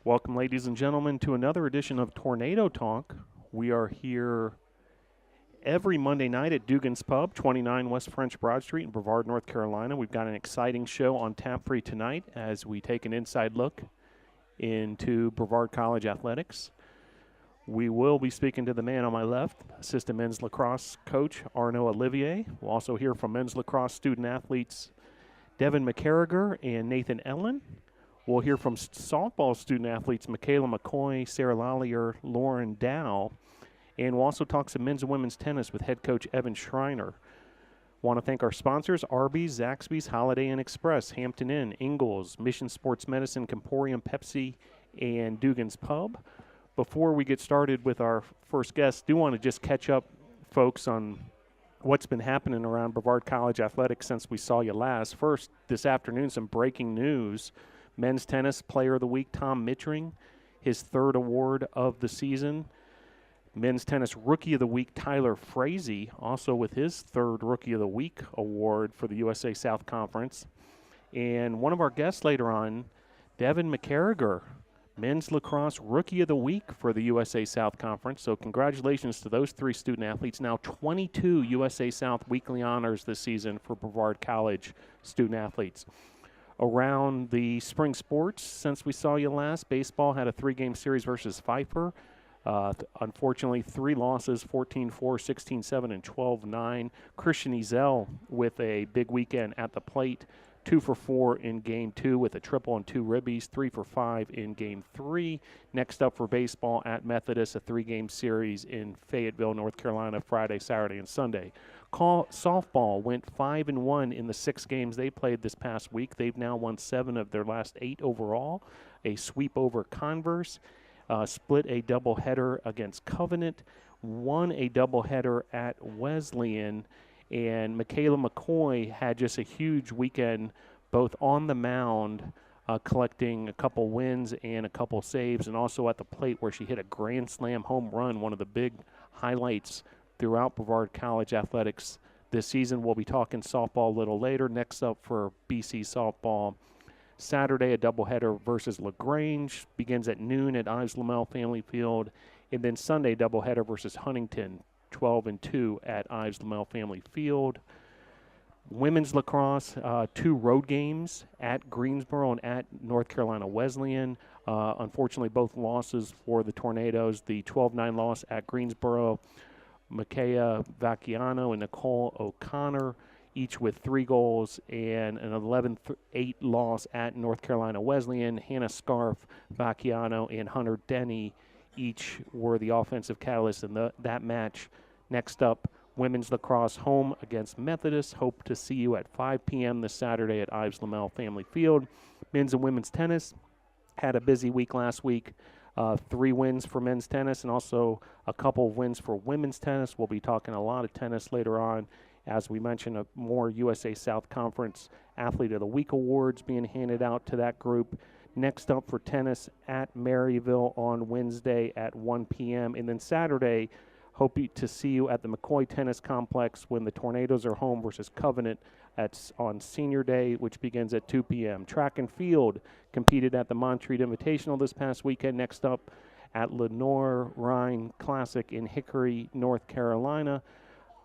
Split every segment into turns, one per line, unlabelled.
Welcome, ladies and gentlemen, to another edition of Tornado Talk. We are here every Monday night at Dugan's Pub, 29 West French Broad Street in Brevard, North Carolina. We've got an exciting show on tap for you tonight as we take an inside look into Brevard College athletics. We will be speaking to the man on my left, assistant men's lacrosse coach Arnaud Olivier. We'll also hear from men's lacrosse student athletes Devin McCarriger and Nathan Ellen. We'll hear from softball student athletes Michaela McCoy, Sarah Lallier, Lauren Dow, and we'll also talk some men's and women's tennis with head coach Evan Schreiner. Want to thank our sponsors, Arby's, Zaxby's, Holiday Inn Express, Hampton Inn, Ingalls, Mission Sports Medicine, Comporium, Pepsi, and Dugan's Pub. Before we get started with our first guest, do want to just catch up, folks, on what's been happening around Brevard College athletics since we saw you last. First, this afternoon, some breaking news. Men's tennis player of the week, Tom Mittring, his third award of the season. Men's tennis rookie of the week, Tyler Frazee, also with his third rookie of the week award for the USA South Conference. And one of our guests later on, Devin McCarriger, men's lacrosse rookie of the week for the USA South Conference. So congratulations to those three student athletes. Now 22 USA South weekly honors this season for Brevard College student athletes. Around the spring sports, since we saw you last, baseball had a three-game series versus Pfeiffer. Unfortunately, three losses, 14-4, 16-7, and 12-9. Christian Ezel with a big weekend at the plate, 2 for 4 in Game 2 with a triple and 2 ribbies, 3 for 5 in Game 3. Next up for baseball at Methodist, a three-game series in Fayetteville, North Carolina, Friday, Saturday, and Sunday. Softball went 5-1 in the 6 games they played this past week. They've now won 7 of their last 8 overall. A sweep over Converse, split a doubleheader against Covenant, won a doubleheader at Wesleyan, and Michaela McCoy had just a huge weekend both on the mound, collecting a couple wins and a couple saves, and also at the plate where she hit a grand slam home run, one of the big highlights throughout Brevard College athletics this season. We'll be talking softball a little later. Next up for BC softball, Saturday, a doubleheader versus LaGrange. Begins at noon at Ives Lamel Family Field. And then Sunday, doubleheader versus Huntington, 12-2 at Ives Lamel Family Field. Women's lacrosse, 2 road games at Greensboro and at North Carolina Wesleyan. Unfortunately, both losses for the Tornadoes. The 12-9 loss at Greensboro, Makaya Vacchiano and Nicole O'Connor, each with 3 goals, and an 11-8 loss at North Carolina Wesleyan. Hannah Scarf, Vacchiano, and Hunter Denny each were the offensive catalysts in that match. Next up, women's lacrosse home against Methodist. Hope to see you at 5 p.m. this Saturday at Ives Lamel Family Field. Men's and women's tennis had a busy week last week. 3 wins for men's tennis and also a couple of wins for women's tennis. We'll be talking a lot of tennis later on. As we mentioned, more USA South Conference Athlete of the Week awards being handed out to that group. Next up for tennis at Maryville on Wednesday at 1 p.m. And then Saturday, hope to see you at the McCoy Tennis Complex when the Tornadoes are home versus Covenant on Senior Day, which begins at 2 p.m. Track and field competed at the Montreat Invitational this past weekend. Next up at Lenore Rhine Classic in Hickory, North Carolina.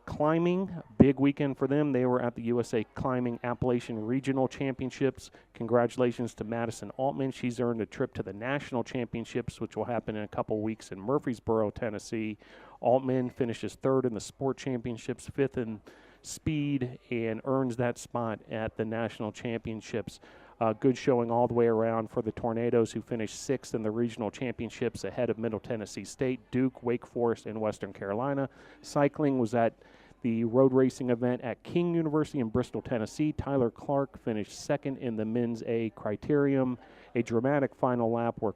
Climbing, big weekend for them. They were at the USA Climbing Appalachian Regional Championships. Congratulations to Madison Altman. She's earned a trip to the National Championships, which will happen in a couple weeks in Murfreesboro, Tennessee. Altman finishes 3rd in the Sport Championships, 5th in speed, and earns that spot at the National Championships. Good showing all the way around for the Tornadoes, who finished 6th in the regional championships ahead of Middle Tennessee State, Duke, Wake Forest, and Western Carolina. Cycling was at the road racing event at King University in Bristol, Tennessee. Tyler Clark finished 2nd in the men's A criterium. A dramatic final lap where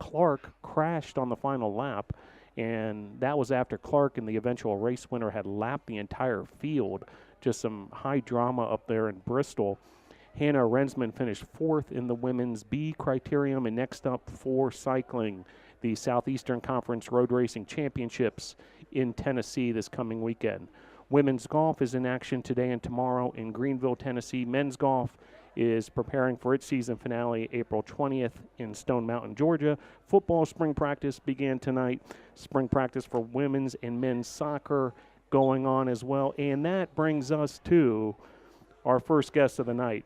Clark crashed on the final lap, and that was after Clark and the eventual race winner had lapped the entire field. Just some high drama up there in Bristol. Hannah Rensman finished 4th in the women's B criterium. And next up for cycling, the Southeastern Conference Road Racing Championships in Tennessee this coming weekend. Women's golf is in action today and tomorrow in Greenville, Tennessee. Men's golf is preparing for its season finale April 20th in Stone Mountain, Georgia. Football spring practice began tonight. Spring practice for women's and men's soccer going on as well. And that brings us to our first guest of the night,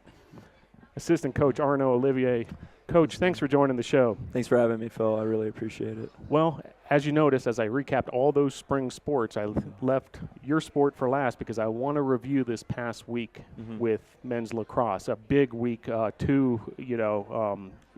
Assistant Coach Arnaud Olivier. Coach, thanks for joining the show.
Thanks for having me, Phil. I really appreciate it.
Well, as you noticed, as I recapped all those spring sports, I left your sport for last because I want to review this past week with men's lacrosse. A big week, two,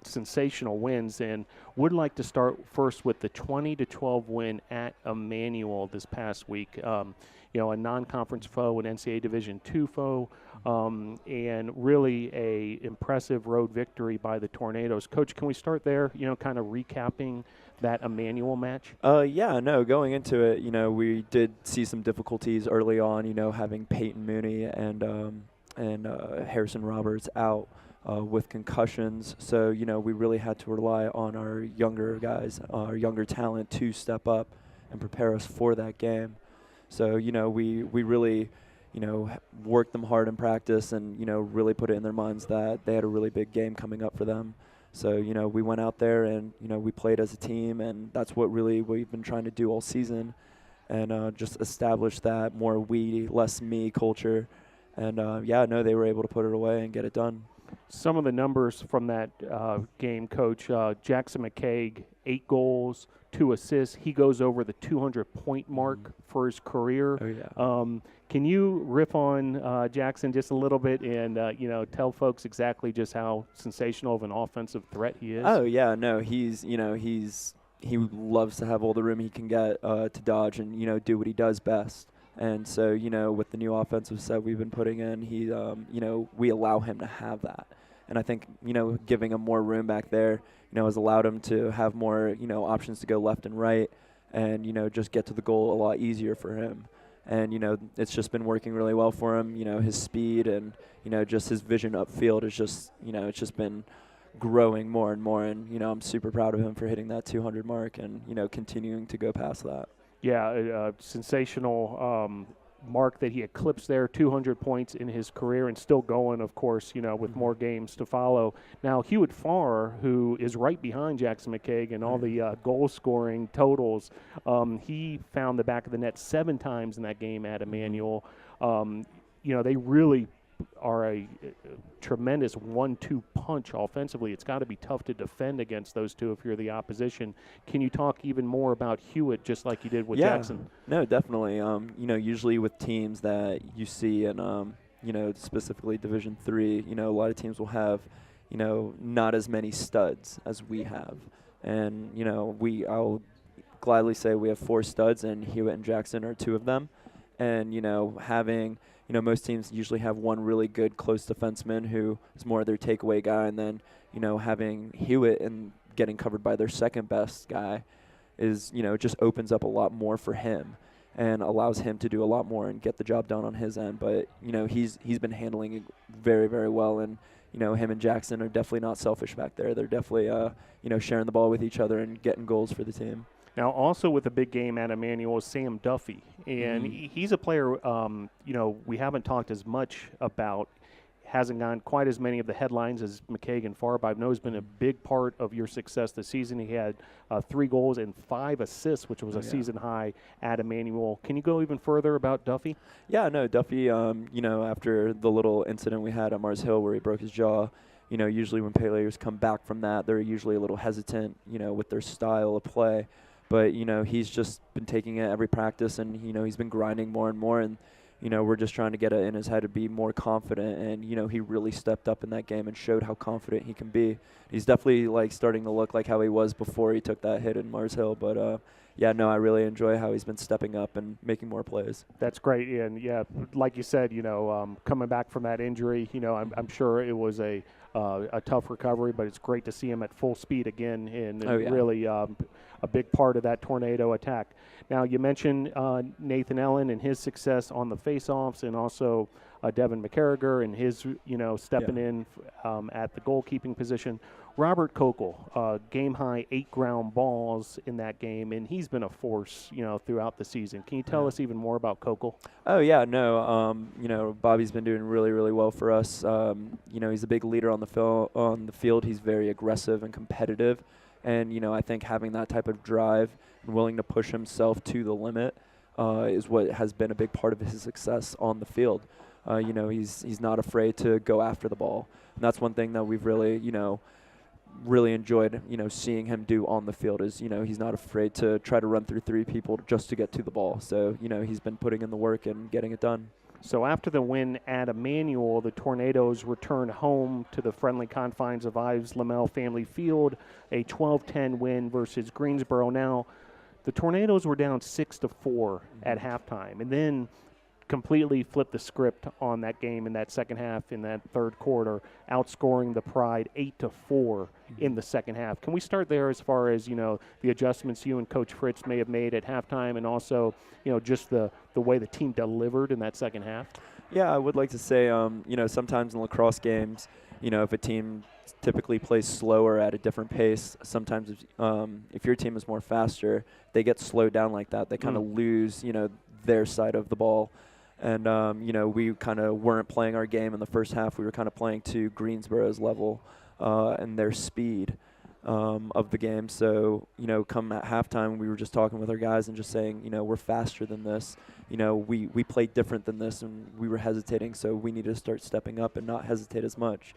sensational wins, and would like to start first with the 20-12 win at Emmanuel this past week. A non-conference foe, an NCAA Division II foe, and really a impressive road victory by the Tornadoes. Coach, can we start there, kind of recapping that Emmanuel match?
Going into it, we did see some difficulties early on, having Peyton Mooney and Harrison Roberts out with concussions. So, we really had to rely on our younger guys, our younger talent to step up and prepare us for that game. So, we really, worked them hard in practice and, really put it in their minds that they had a really big game coming up for them. So, we went out there and, we played as a team, and that's what really we've been trying to do all season, and just establish that more we, less me culture. And, they were able to put it away and get it done.
Some of the numbers from that game, Coach. Jackson McCaig, 8 goals, 2 assists. He goes over the 200-point mark for his career.
Oh, yeah.
Can you riff on Jackson just a little bit and, tell folks exactly just how sensational of an offensive threat he is?
Oh, yeah. No, he loves to have all the room he can get to dodge and, do what he does best. And so, with the new offensive set we've been putting in, he, we allow him to have that. And I think, giving him more room back there, has allowed him to have more, options to go left and right and, just get to the goal a lot easier for him. And, it's just been working really well for him. His speed and, just his vision upfield is just, it's just been growing more and more. And, I'm super proud of him for hitting that 200 mark and, continuing to go past that.
Yeah, a sensational mark that he eclipsed there, 200 points in his career, and still going, of course, with more games to follow. Now, Hewitt Farr, who is right behind Jackson McCaig and all the goal-scoring totals, he found the back of the net 7 times in that game at Emmanuel. They really are a tremendous 1-2 punch offensively. It's got to be tough to defend against those two if you're the opposition. Can you talk even more about Hewitt, just like you did with Jackson?
No, definitely. Usually with teams that you see in, specifically Division III, a lot of teams will have, not as many studs as we have. And, I'll gladly say we have 4 studs, and Hewitt and Jackson are 2 of them. And, having most teams usually have one really good close defenseman who is more their takeaway guy, and then, having Hewitt and getting covered by their second best guy is, just opens up a lot more for him and allows him to do a lot more and get the job done on his end. But, he's been handling it very, very well, and, him and Jackson are definitely not selfish back there. They're definitely, sharing the ball with each other and getting goals for the team.
Now, also with the big game at Emmanuel is Sam Duffy, and he's a player, we haven't talked as much about, hasn't gotten quite as many of the headlines as McCaig and Farr, but I know he's been a big part of your success this season. He had 3 goals and 5 assists, which was a season high at Emmanuel. Can you go even further about Duffy?
Yeah, no, Duffy, after the little incident we had at Mars Hill where he broke his jaw, usually when players come back from that, they're usually a little hesitant, with their style of play. But, he's just been taking it every practice, and, he's been grinding more and more. And, we're just trying to get it in his head to be more confident. And, he really stepped up in that game and showed how confident he can be. He's definitely, starting to look like how he was before he took that hit in Mars Hill. But, I really enjoy how he's been stepping up and making more plays.
That's great. And, like you said, coming back from that injury, I'm sure it was a tough recovery, but it's great to see him at full speed again and really a big part of that Tornado attack. Now, you mentioned Nathan Ellen and his success on the faceoffs, and also Devin McCarriger and his, stepping in at the goalkeeping position. Robert Kokel, game-high 8 ground balls in that game, and he's been a force, throughout the season. Can you tell us even more about Kokel?
Oh, yeah, no, Bobby's been doing really, really well for us. He's a big leader on the field. He's very aggressive and competitive. And, I think having that type of drive and willing to push himself to the limit is what has been a big part of his success on the field. He's not afraid to go after the ball. And that's one thing that we've really enjoyed, seeing him do on the field is, he's not afraid to try to run through 3 people just to get to the ball. So, he's been putting in the work and getting it done.
So after the win at Emmanuel, the Tornadoes return home to the friendly confines of Ives Lamel Family Field, a 12-10 win versus Greensboro. Now, the Tornadoes were down 6-4 at halftime, and then completely flipped the script on that game in that second half, in that third quarter, outscoring the Pride 8-4 in the second half. Can we start there as far as, the adjustments you and Coach Fritz may have made at halftime, and also, just the way the team delivered in that second half?
Yeah, I would like to say, sometimes in lacrosse games, if a team typically plays slower at a different pace, sometimes if your team is more faster, they get slowed down like that. They kind of lose, their side of the ball. And, we kind of weren't playing our game in the first half. We were kind of playing to Greensboro's level and their speed of the game. So, come at halftime, we were just talking with our guys and just saying, we're faster than this. We played different than this, and we were hesitating. So we need to start stepping up and not hesitate as much.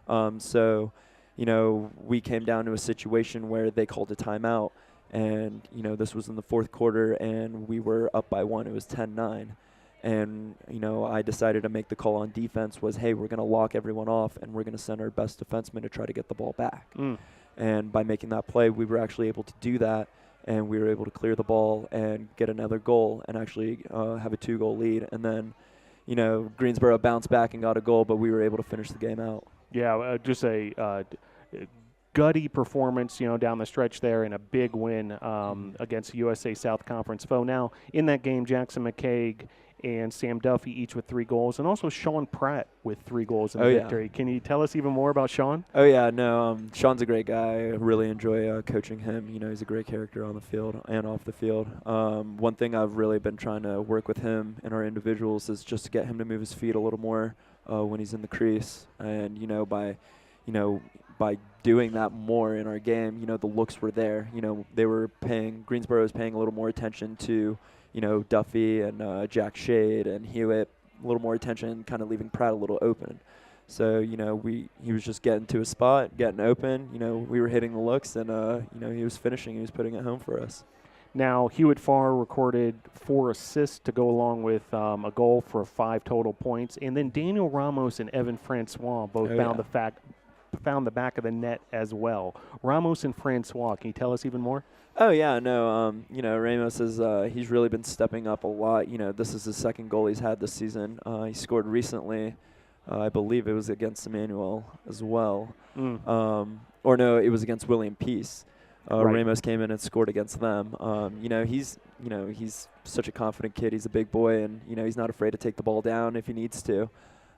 We came down to a situation where they called a timeout. And, this was in the fourth quarter, and we were up by 1. It was 10-9. And, I decided to make the call on defense was, hey, we're going to lock everyone off, and we're going to send our best defenseman to try to get the ball back. And by making that play, we were actually able to do that, and we were able to clear the ball and get another goal and actually have a 2-goal lead. And then, Greensboro bounced back and got a goal, but we were able to finish the game out.
Yeah, just a gutty performance, down the stretch there, and a big win against the USA South Conference foe. Now, in that game, Jackson McCaig and Sam Duffy each with 3 goals, and also Sean Pratt with 3 goals in the victory. Yeah. Can you tell us even more about Sean?
Oh, yeah, no, Sean's a great guy. I really enjoy coaching him. He's a great character on the field and off the field. One thing I've really been trying to work with him and our individuals is just to get him to move his feet a little more when he's in the crease. And, by doing that more in our game, the looks were there. Greensboro was paying a little more attention to, Duffy and Jack Shade and Hewitt, a little more attention, kind of leaving Pratt a little open. So, he was just getting to a spot, getting open. We were hitting the looks, and, he was finishing. He was putting it home for us.
Now, Hewitt Farr recorded 4 assists to go along with a goal for 5 total points. And then Daniel Ramos and Evan Francois both found the back of the net as well. Ramos and Francois, can you tell us even more?
Oh, yeah, no, Ramos he's really been stepping up a lot. This is the second goal he's had this season. He scored recently. I believe it was against Emmanuel as well. Or no, it was against William Peace. Right. Ramos came in and scored against them. He's such a confident kid. He's a big boy, and, he's not afraid to take the ball down if he needs to.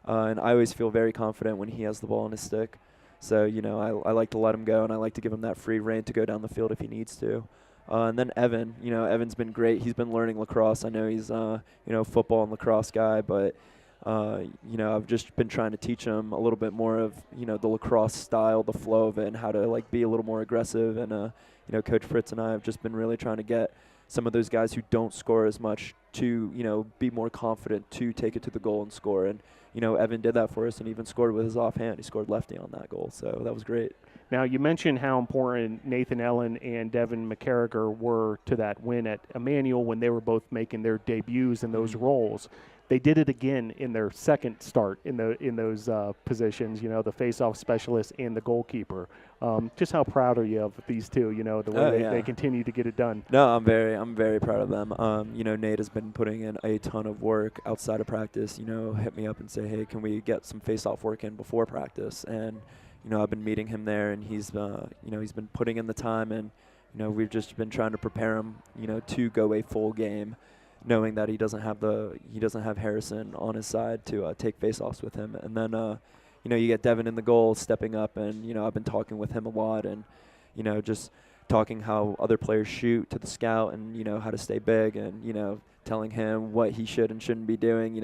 And I always feel very confident when he has the ball on his stick. So, I like to let him go, and I like to give him that free rein to go down the field if he needs to. And then Evan, Evan's been great. He's been learning lacrosse. I know he's, football and lacrosse guy, but, I've just been trying to teach him a little bit more of, the lacrosse style, the flow of it, and how to, be a little more aggressive. And, Coach Fritz and I have just been really trying to get some of those guys who don't score as much to, be more confident to take it to the goal and score. And, Evan did that for us and even scored with his offhand. He scored lefty on that goal, so that was great.
Now, you mentioned how important Nathan Ellen and Devin McCarriger were to that win at Emmanuel when they were both making their debuts in those roles. They did it again in their second start in those positions, the face-off specialist and the goalkeeper. Just how proud are you of these two, the way they continue to get it done?
No, I'm very proud of them. Nate has been putting in a ton of work outside of practice, hit me up and say, hey, can we get some face-off work in before practice? And, I've been meeting him there, and he's been putting in the time, and, we've just been trying to prepare him, to go a full game. knowing that he doesn't have Harrison on his side to take faceoffs with him. And then you get Devin in the goal, stepping up, and I've been talking with him a lot, and just talking how other players shoot to the scout, and how to stay big, and telling him what he should and shouldn't be doing.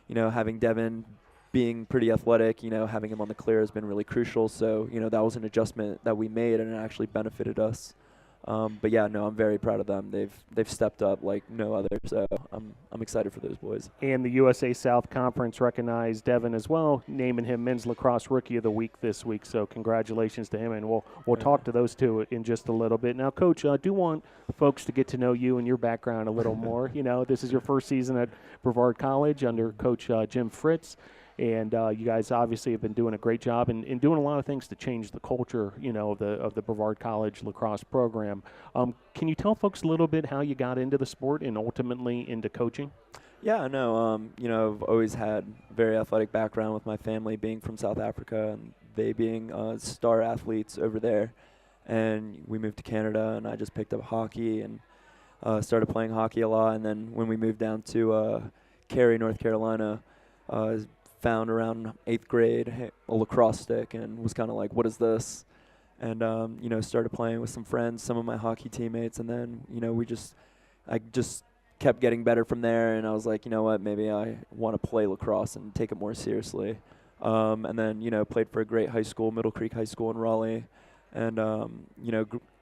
Having Devin being pretty athletic, having him on the clear has been really crucial. So that was an adjustment that we made, and it actually benefited us. But yeah, no, I'm very proud of them. They've stepped up like no other. So I'm excited for those boys.
And the USA South Conference recognized Devin as well, naming him Men's Lacrosse Rookie of the Week this week. So congratulations to him, and we'll talk to those two in just a little bit. Now, Coach, I do want folks to get to know you and your background a little more. This is your first season at Brevard College under Coach Jim Fritz. And you guys obviously have been doing a great job and doing a lot of things to change the culture, of the Brevard College lacrosse program. Can you tell folks a little bit how you got into the sport and ultimately into coaching?
Yeah, no, I've always had a very athletic background with my family being from South Africa and they being star athletes over there. And we moved to Canada, and I just picked up hockey and started playing hockey a lot. And then when we moved down to Cary, North Carolina, found around 8th grade a lacrosse stick and was kind of like, what is this? And, started playing with some friends, some of my hockey teammates. And then, I just kept getting better from there. And I was like, you know what, maybe I want to play lacrosse and take it more seriously. And then, played for a great high school, Middle Creek High School in Raleigh. And,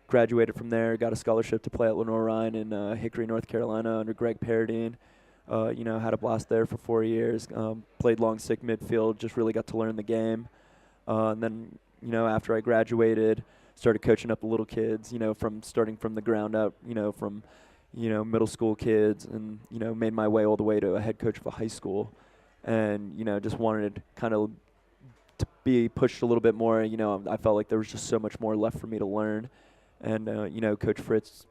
graduated from there, got a scholarship to play at Lenore Ryan in Hickory, North Carolina under Greg Paradine. Had a blast there for 4 years. Played long stick midfield, just really got to learn the game. And then, after I graduated, started coaching up the little kids, starting from the ground up, from, middle school kids, and, made my way all the way to a head coach of a high school. And, just wanted kind of to be pushed a little bit more. I felt like there was just so much more left for me to learn. And, Coach Fritz,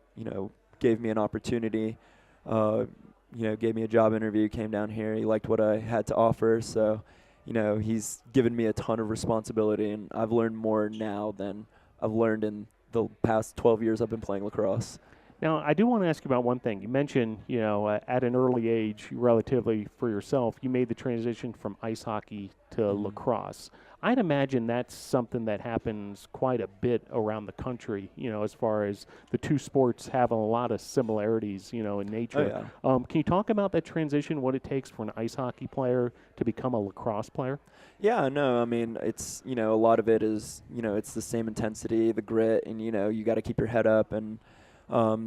gave me an opportunity. Gave me a job interview, came down here. He liked what I had to offer. So, he's given me a ton of responsibility, and I've learned more now than I've learned in the past 12 years I've been playing lacrosse.
Now, I do want to ask you about one thing. You mentioned, at an early age, relatively for yourself, you made the transition from ice hockey to lacrosse. I'd imagine that's something that happens quite a bit around the country, as far as the two sports have a lot of similarities, in nature.
Oh, yeah.
Can you talk about that transition, what it takes for an ice hockey player to become a lacrosse player?
Yeah, no, I mean, it's, a lot of it is, it's the same intensity, the grit, and, you got to keep your head up. And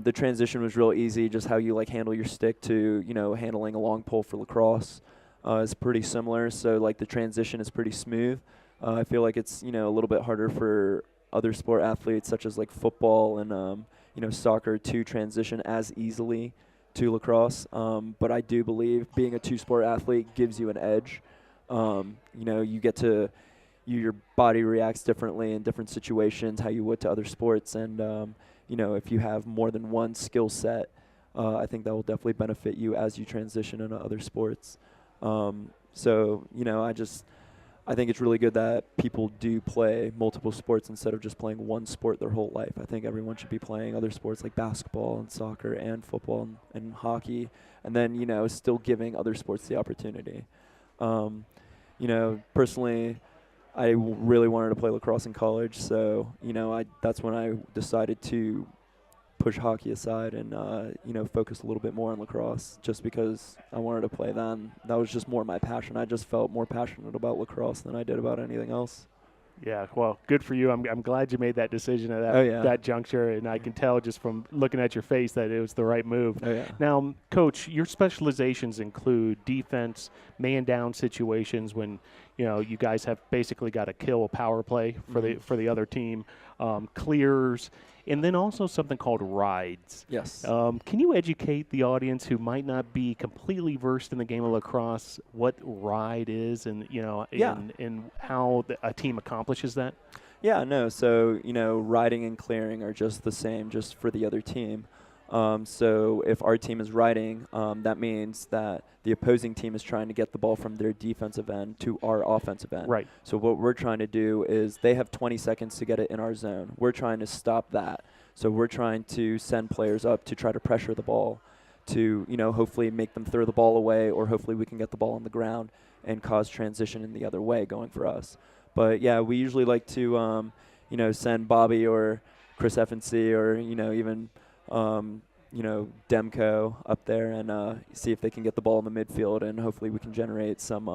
the transition was real easy, just how you, handle your stick to, handling a long pole for lacrosse is pretty similar. So, the transition is pretty smooth. I feel like it's, a little bit harder for other sport athletes such as football and, soccer to transition as easily to lacrosse. But I do believe being a two-sport athlete gives you an edge. You get to, your body reacts differently in different situations, how you would to other sports. And, if you have more than one skill set, I think that will definitely benefit you as you transition into other sports. I think it's really good that people do play multiple sports instead of just playing one sport their whole life. I think everyone should be playing other sports like basketball and soccer and football and hockey, and then, still giving other sports the opportunity. Personally, I really wanted to play lacrosse in college, so, that's when I decided to push hockey aside and, focus a little bit more on lacrosse just because I wanted to play then. That was just more my passion. I just felt more passionate about lacrosse than I did about anything else.
Yeah, well, good for you. I'm glad you made that decision at that juncture, and I can tell just from looking at your face that it was the right move.
Oh, yeah.
Now, Coach, your specializations include defense, man-down situations when, you guys have basically got to kill a power play for the other team, clears, and then also something called rides.
Yes.
Can you educate the audience who might not be completely versed in the game of lacrosse what ride is and, and how a team accomplishes that?
Yeah, no. So, riding and clearing are just the same, just for the other team. So if our team is riding, that means that the opposing team is trying to get the ball from their defensive end to our offensive end.
Right.
So what we're trying to do is they have 20 seconds to get it in our zone. We're trying to stop that. So we're trying to send players up to try to pressure the ball to, hopefully make them throw the ball away, or hopefully we can get the ball on the ground and cause transition in the other way going for us. But, yeah, we usually like to, send Bobby or Chris FNC or, even, Demko up there and see if they can get the ball in the midfield, and hopefully we can generate some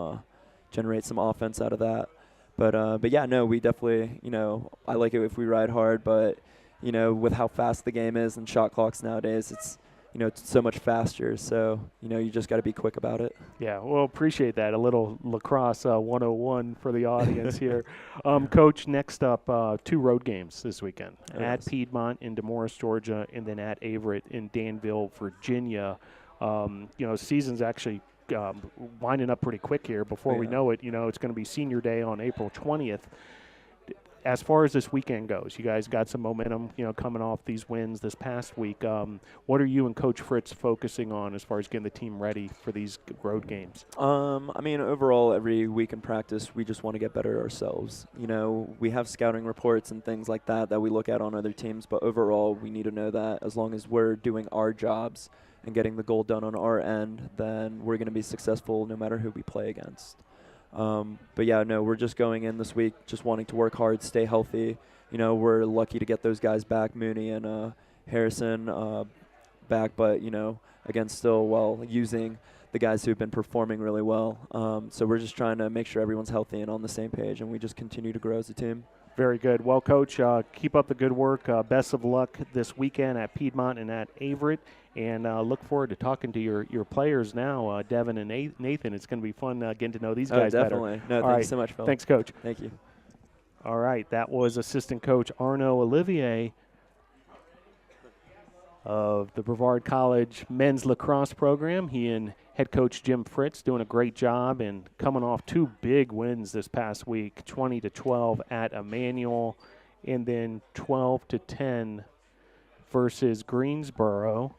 offense out of that. But yeah, no, we definitely, I like it if we ride hard, but, with how fast the game is and shot clocks nowadays, it's so much faster. So, you just got to be quick about it.
Yeah, well, appreciate that. A little lacrosse 101 for the audience here. Coach, next up, 2 road games this weekend. At Piedmont in Demorest, Georgia, and then at Averett in Danville, Virginia. Season's actually winding up pretty quick here. Before we know it, it's going to be senior day on April 20th. As far as this weekend goes, you guys got some momentum, coming off these wins this past week. What are you and Coach Fritz focusing on as far as getting the team ready for these road games?
Overall, every week in practice, we just want to get better ourselves. We have scouting reports and things like that we look at on other teams, but overall, we need to know that as long as we're doing our jobs and getting the goal done on our end, then we're going to be successful no matter who we play against. But yeah, no, we're just going in this week just wanting to work hard, stay healthy. We're lucky to get those guys back, Mooney and Harrison back, but, again, still using the guys who've been performing really well. So we're just trying to make sure everyone's healthy and on the same page, and we just continue to grow as a team.
Very good. Well, Coach, keep up the good work. Best of luck this weekend at Piedmont and at Averett. And look forward to talking to your players now, Devin and Nathan. It's going to be fun getting to know these guys
definitely.
better.
No, thank you so much, Phil.
Thanks, Coach.
Thank you.
All right, that was assistant coach Arnaud Olivier of the Brevard College men's lacrosse program. He and head coach Jim Fritz doing a great job and coming off 2 big wins this past week, 20-12 at Emmanuel and then 12-10 versus Greensboro.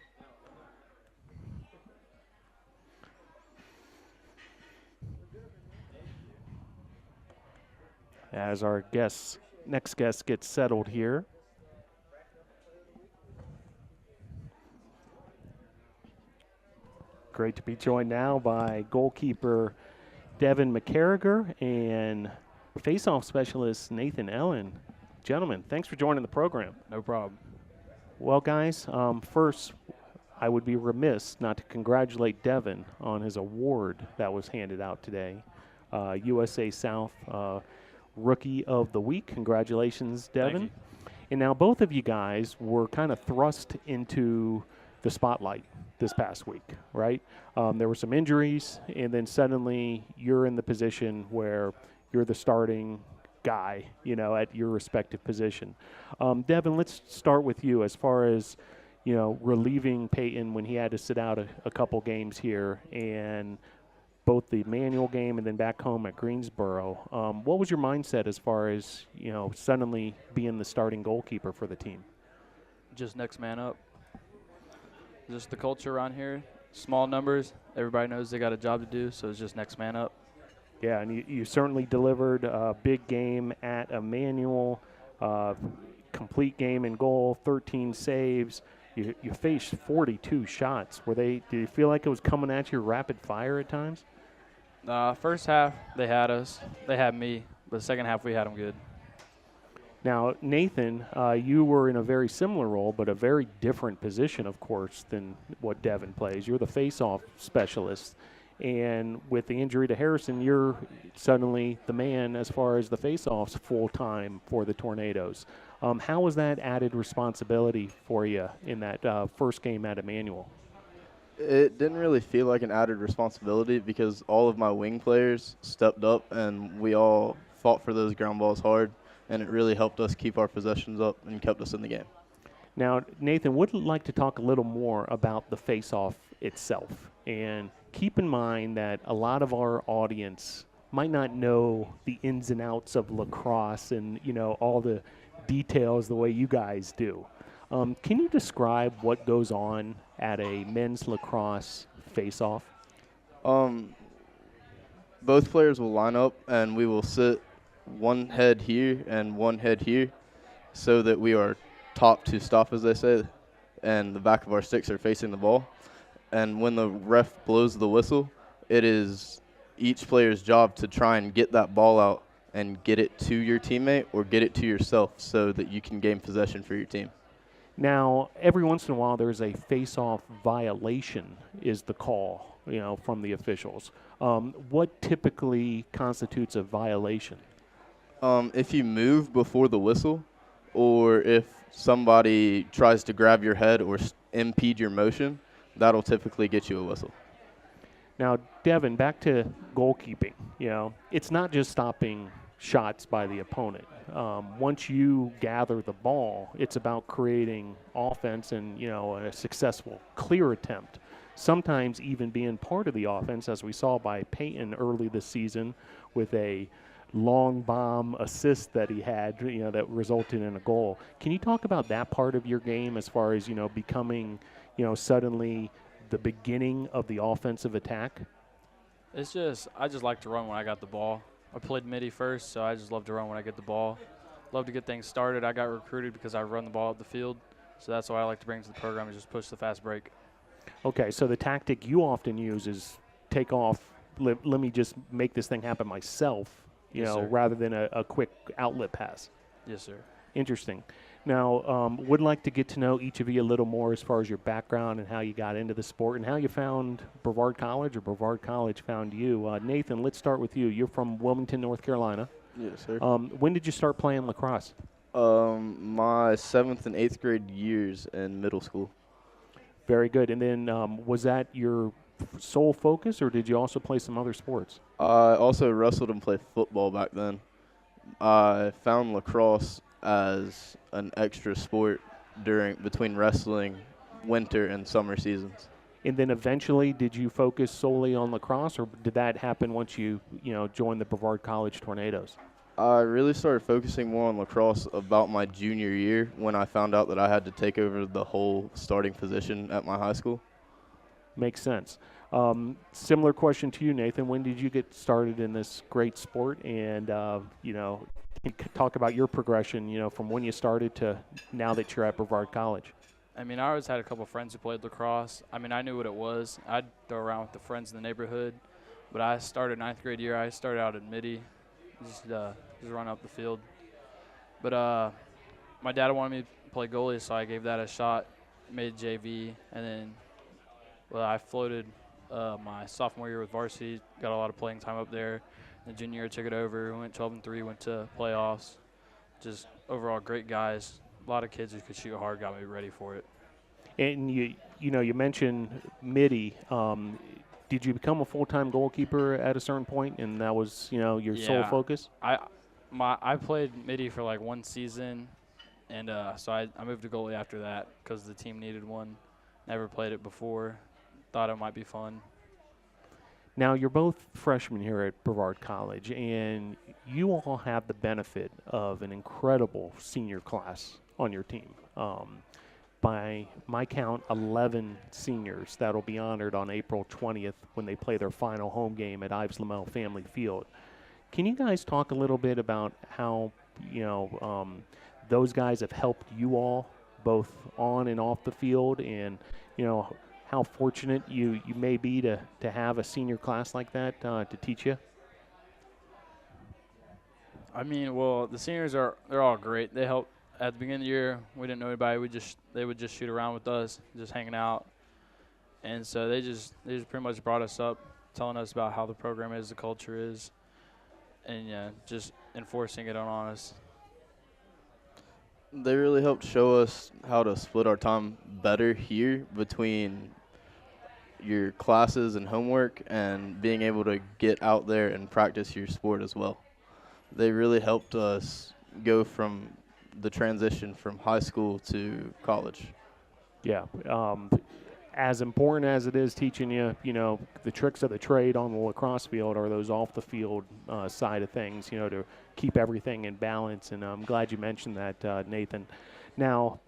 As our next guest gets settled here. Great to be joined now by goalkeeper Devin McCarriger and faceoff specialist Nathan Ellen. Gentlemen, thanks for joining the program.
No problem.
Well, guys, first, I would be remiss not to congratulate Devin on his award that was handed out today. USA South Rookie of the Week. Congratulations, Devin.
Thank you.
And now both of you guys were kind of thrust into the spotlight this past week, right? There were some injuries, and then suddenly you're in the position where you're the starting guy, at your respective position. Devin, let's start with you as far as, relieving Peyton when he had to sit out a couple games here, and both the manual game and then back home at Greensboro. What was your mindset as far as, suddenly being the starting goalkeeper for the team?
Just next man up. Just the culture around here. Small numbers. Everybody knows they got a job to do, so it's just next man up.
Yeah, and you certainly delivered a big game at Emmanuel, complete game in goal, 13 saves. You faced 42 shots. Did you feel like it was coming at you rapid fire at times?
First half, they had us. They had me. But the second half, we had them good.
Now, Nathan, you were in a very similar role, but a very different position, of course, than what Devin plays. You're the face-off specialist. And with the injury to Harrison, you're suddenly the man as far as the face-offs full-time for the Tornadoes. How was that added responsibility for you in that first game at Emmanuel?
It didn't really feel like an added responsibility because all of my wing players stepped up and we all fought for those ground balls hard, and it really helped us keep our possessions up and kept us in the game.
Now, Nathan, would like to talk a little more about the face-off itself. And keep in mind that a lot of our audience might not know the ins and outs of lacrosse and, all the details the way you guys do. Can you describe what goes on at a men's lacrosse face-off?
Both players will line up and we will sit one head here and one head here so that we are top to stop, as they say, and the back of our sticks are facing the ball. and when the ref blows the whistle, it is each player's job to try and get that ball out and get it to your teammate or get it to yourself so that you can gain possession for your team.
Now, every once in a while, there's a face-off violation is the call, from the officials. What typically constitutes a violation?
If you move before the whistle, or if somebody tries to grab your head or impede your motion, that'll typically get you a whistle.
Now, Devin, back to goalkeeping. It's not just stopping shots by the opponent. Once you gather the ball, it's about creating offense and, a successful clear attempt. Sometimes even being part of the offense, as we saw by Peyton early this season with a long bomb assist that he had, that resulted in a goal. Can you talk about that part of your game as far as, becoming, suddenly the beginning of the offensive attack?
I just like to run when I got the ball. I played midi first, so I just love to run when I get the ball. Love to get things started. I got recruited because I run the ball up the field, so that's what I like to bring to the program is just push the fast break.
Okay, so the tactic you often use is take off, let me just make this thing happen myself,
Yes, sir.
rather than a quick outlet pass.
Yes, sir.
Interesting. Now, would like to get to know each of you a little more as far as your background and how you got into the sport and how you found Brevard College or Brevard College found you. Nathan, let's start with you. You're from Wilmington, North Carolina.
Yes, sir.
When did you start playing lacrosse?
My 7th and 8th grade years in middle school.
Very good. And then was that your sole focus, or did you also play some other sports?
I also wrestled and played football back then. I found lacrosse as an extra sport between wrestling, winter, and summer seasons.
And then eventually, did you focus solely on lacrosse, or did that happen once you joined the Brevard College Tornadoes?
I really started focusing more on lacrosse about my junior year when I found out that I had to take over the whole starting position at my high school.
Makes sense. Similar question to you, Nathan. When did you get started in this great sport? And, can you talk about your progression, from when you started to now that you're at Brevard College?
I mean, I always had a couple of friends who played lacrosse. I mean, I knew what it was. I'd throw around with the friends in the neighborhood. But I started 9th grade year. I started out in midi, just run up the field. But my dad wanted me to play goalie, so I gave that a shot, made JV, and then I floated my sophomore year with varsity, got a lot of playing time up there. The junior year took it over, went 12-3, went to playoffs. Just overall great guys. A lot of kids who could shoot hard got me ready for it.
And you mentioned midi. Did you become a full-time goalkeeper at a certain point, and that was your sole focus?
I played midi for like one season, and so I moved to goalie after that because the team needed one. Never played it before. Thought it might be fun.
Now, you're both freshmen here at Brevard College, and you all have the benefit of an incredible senior class on your team. By my count, 11 seniors that will be honored on April 20th when they play their final home game at Ives Lamel Family Field. Can you guys talk a little bit about how, those guys have helped you all both on and off the field, and, how fortunate you may be to have a senior class like that to teach you?
I mean, well, the seniors they're all great. They help at the beginning of the year. We didn't know anybody. They would just shoot around with us, just hanging out. And so they just pretty much brought us up, telling us about how the program is, the culture is, and just enforcing it on us.
They really helped show us how to split our time better here between your classes and homework and being able to get out there and practice your sport as well. They really helped us go from the transition from high school to college.
Yeah. As important as it is teaching you, the tricks of the trade on the lacrosse field are those off the field side of things, to keep everything in balance. And I'm glad you mentioned that, Nathan. Now,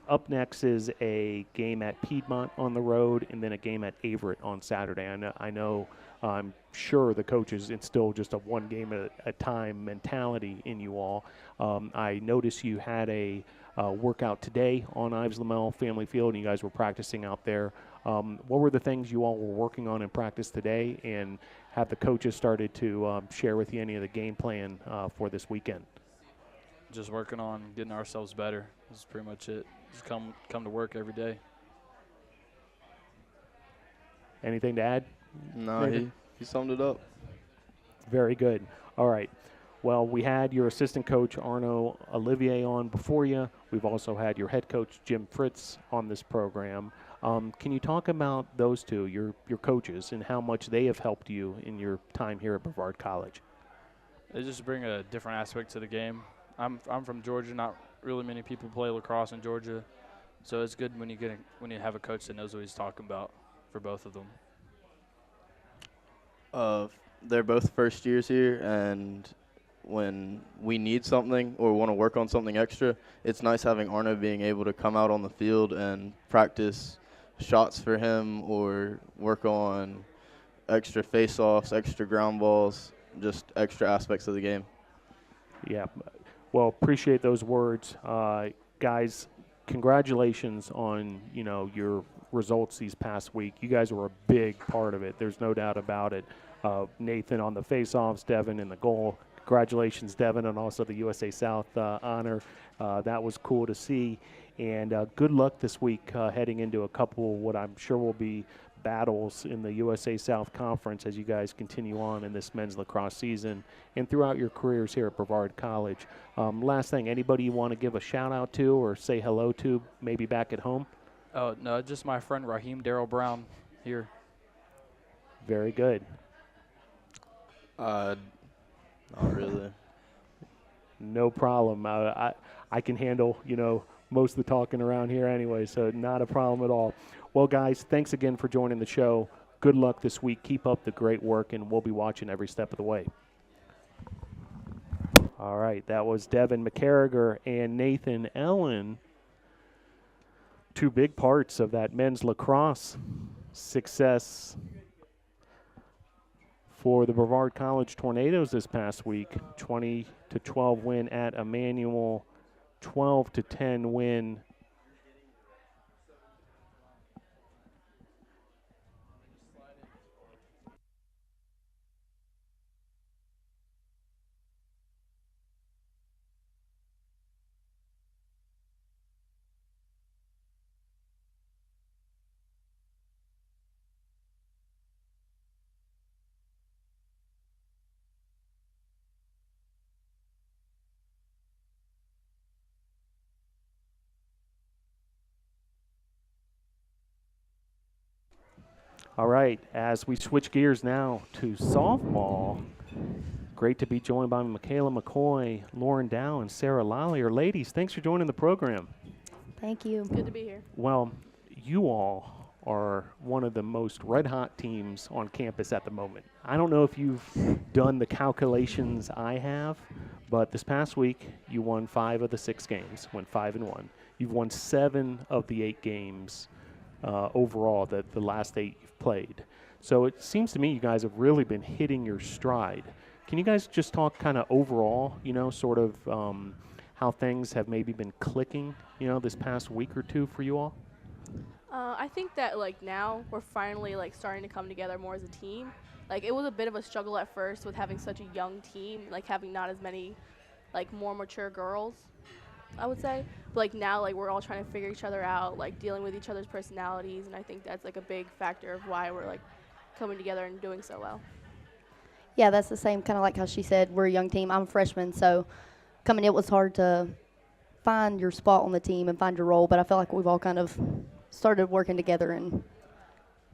up next is a game at Piedmont on the road and then a game at Averett on Saturday. I know I'm sure the coaches instill just a one game at a time mentality in you all. I noticed you had a workout today on Ives Lamel Family Field, and you guys were practicing out there. What were the things you all were working on in practice today, and have the coaches started to share with you any of the game plan for this weekend?
Just working on getting ourselves better. That's pretty much it. Just come to work every day.
Anything to add?
No, he summed it up.
Very good. All right. Well, we had your assistant coach, Arno Olivier, on before you. We've also had your head coach, Jim Fritz, on this program. Can you talk about those two, your coaches, and how much they have helped you in your time here at Brevard College?
They just bring a different aspect to the game. I'm from Georgia. Not really many people play lacrosse in Georgia, so it's good when you have a coach that knows what he's talking about for both of them.
They're both first years here, and when we need something or want to work on something extra, it's nice having Arno being able to come out on the field and practice shots for him or work on extra face-offs, extra ground balls, just extra aspects of the game.
Yeah. Well, appreciate those words. Guys, congratulations on, your results these past week. You guys were a big part of it. There's no doubt about it. Nathan on the face-offs, Devin in the goal. Congratulations, Devin, and also the USA South honor. That was cool to see. And good luck this week heading into a couple what I'm sure will be battles in the USA South Conference as you guys continue on in this men's lacrosse season and throughout your careers here at Brevard College. Last thing, anybody you want to give a shout-out to or say hello to, maybe back at home?
Oh, no, just my friend Raheem Darrell Brown here.
Very good.
Not really.
No problem. I can handle, most of the talking around here anyway, so not a problem at all. Well, guys, thanks again for joining the show. Good luck this week. Keep up the great work, and we'll be watching every step of the way. All right, that was Devin McCarriger and Nathan Ellen, two big parts of that men's lacrosse success for the Brevard College Tornadoes this past week. 20-12 win at Emmanuel, 12-10 win All right, as we switch gears now to softball, great to be joined by Michaela McCoy, Lauren Dow, and Sarah Lallier. Ladies, thanks for joining the program.
Thank you.
Good to be here.
Well, you all are one of the most red-hot teams on campus at the moment. I don't know if you've done the calculations I have, but this past week you won 5 of the 6 games, went 5-1. You've won 7 of the 8 games overall, the last 8 you've played. So it seems to me you guys have really been hitting your stride. Can you guys just talk kind of overall, sort of how things have maybe been clicking, this past week or two for you all?
I think that now we're finally starting to come together more as a team. It was a bit of a struggle at first with having such a young team, having not as many more mature girls, I would say. But now we're all trying to figure each other out, dealing with each other's personalities, and I think that's a big factor of why we're coming together and doing so well.
Yeah, that's the same, kind of like how she said, we're a young team. I'm a freshman, so coming in it was hard to find your spot on the team and find your role, but I feel like we've all kind of started working together and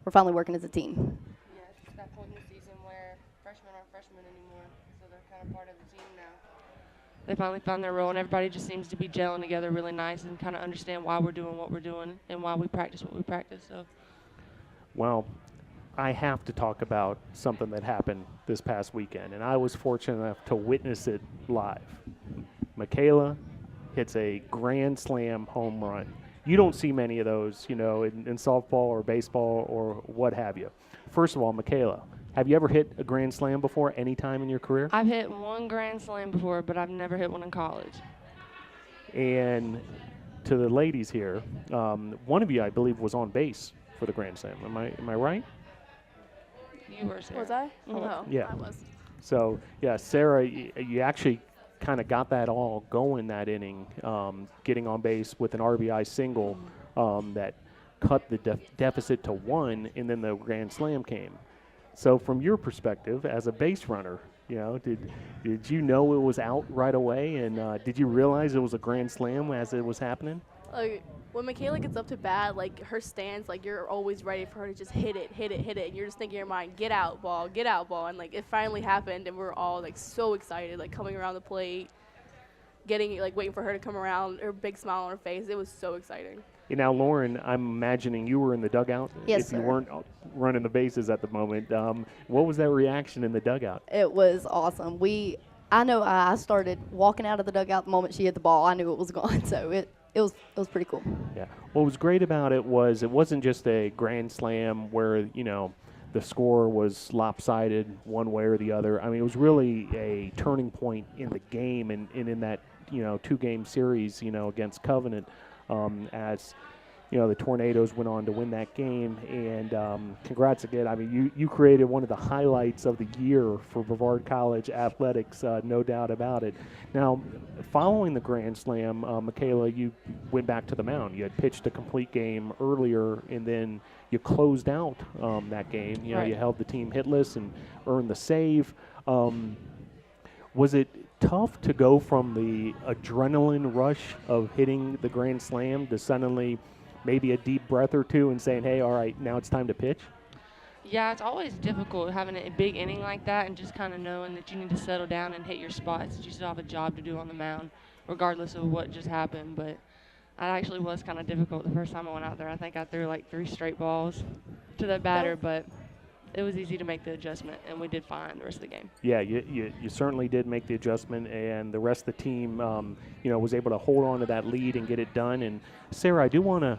we're finally working as a team.
Yeah, it's that point in the season where freshmen aren't freshmen anymore, so they're kind of part of the team now. They finally found their role, and everybody just seems to be gelling together really nice and kind of understand why we're doing what we're doing and why we practice what we practice. So,
Well, I have to talk about something that happened this past weekend, and I was fortunate enough to witness it live. Michaela hits a grand slam home run. You don't see many of those, in softball or baseball or what have you. First of all, Michaela, Have you ever hit a grand slam before any time in your career?
I've hit one grand slam before, but I've never hit one in college.
And to the ladies here, one of you, I believe, was on base for the grand slam. Am I right?
You were, Sarah.
Was I?
Mhm.
No,
Yeah.
I was.
So, yeah, Sarah, you actually kind of got that all going that inning, getting on base with an RBI single that cut the deficit to 1, and then the grand slam came. So from your perspective as a base runner, did you know it was out right away, and did you realize it was a grand slam as it was happening?
Like when Michaela gets up to bat, like her stance, like you're always ready for her to just hit it, and you're just thinking in your mind, get out ball, and like it finally happened, and we're all like so excited, like coming around the plate, waiting for her to come around, her big smile on her face. It was so exciting.
Now, Lauren, I'm imagining you were in the dugout.
Yes,
if you
sir.
weren't running the bases at the moment. What was that reaction in the dugout?
It was awesome. I know I started walking out of the dugout the moment she hit the ball. I knew it was gone, so it was pretty cool.
Yeah. What was great about it was it wasn't just a grand slam where, the score was lopsided one way or the other. I mean, it was really a turning point in the game and in that, 2-game series, against Covenant, as the Tornadoes went on to win that game. And congrats again. I mean, you created one of the highlights of the year for Brevard College athletics, no doubt about it. Now, following the grand slam, Michaela, you went back to the mound. You had pitched a complete game earlier, and then you closed out that game.
Right.
You held the team hitless and earned the save. Was it tough to go from the adrenaline rush of hitting the grand slam to suddenly maybe a deep breath or two and saying, hey, all right, now it's time to pitch?
Yeah, it's always difficult having a big inning like that and just kind of knowing that you need to settle down and hit your spots, that you still have a job to do on the mound, regardless of what just happened. But it actually was kind of difficult the first time I went out there. I think I threw like 3 straight balls to the batter, but it was easy to make the adjustment, and we did fine the rest of the game.
Yeah, you certainly did make the adjustment, and the rest of the team, was able to hold on to that lead and get it done. And Sarah, I do want to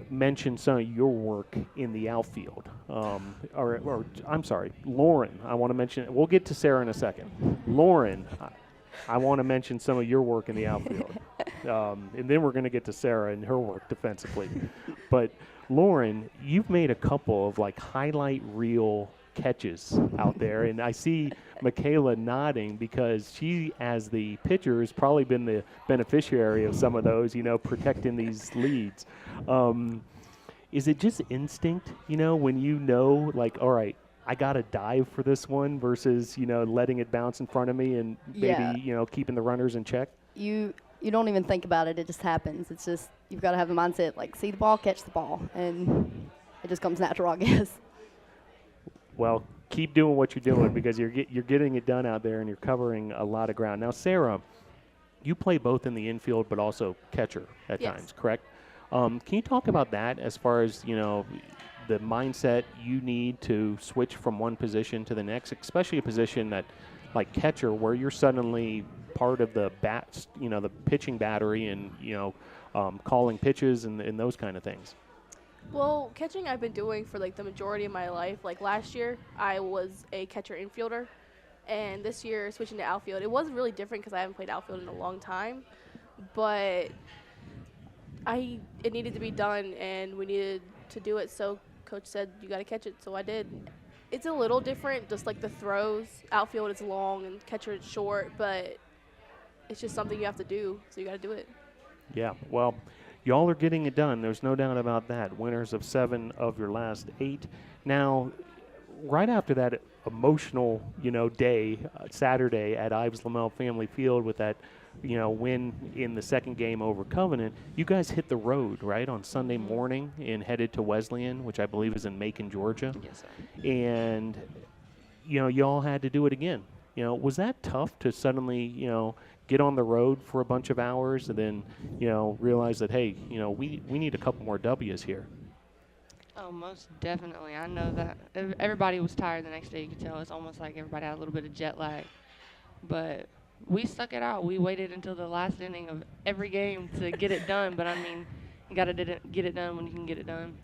mention some of your work in the outfield. Or I'm sorry, Lauren. I want to mention. We'll get to Sarah in a second. Lauren, I want to mention some of your work in the outfield, and then we're going to get to Sarah and her work defensively. But Lauren, you've made a couple of highlight reel catches out there, and I see Michaela nodding because she, as the pitcher, has probably been the beneficiary of some of those, protecting these leads. Is it just instinct, when all right, I got to dive for this one versus, letting it bounce in front of me and maybe, keeping the runners in check?
You don't even think about it. It just happens. It's just you've got to have the mindset, see the ball, catch the ball, and it just comes natural, I guess.
Well, keep doing what you're doing because you're getting it done out there and you're covering a lot of ground. Now, Sarah, you play both in the infield but also catcher at times, correct? Can you talk about that as far as, the mindset you need to switch from one position to the next, especially a position that like catcher where you're suddenly part of the the pitching battery and, calling pitches and those kind of things?
Well, catching I've been doing for the majority of my life. Last year, I was a catcher infielder, and this year switching to outfield. It was really different because I haven't played outfield in a long time, but it needed to be done, and we needed to do it. So coach said you got to catch it, so I did. It's a little different, just the throws. Outfield is long and catcher is short, but it's just something you have to do, so you got to do it. Yeah,
well, y'all are getting it done. There's no doubt about that. Winners of 7 of your last 8. Now, right after that emotional, day, Saturday at Ives Lamel Family Field with that, win in the second game over Covenant, you guys hit the road, right, on Sunday morning and headed to Wesleyan, which I believe is in Macon, Georgia.
Yes, sir.
And, y'all had to do it again. Was that tough to suddenly, get on the road for a bunch of hours and then, realize that, hey, we need a couple more W's here?
Oh, most definitely. I know that everybody was tired the next day. You could tell it's almost like everybody had a little bit of jet lag. But we stuck it out. We waited until the last inning of every game to get it done. But, you got to get it done when you can get it done.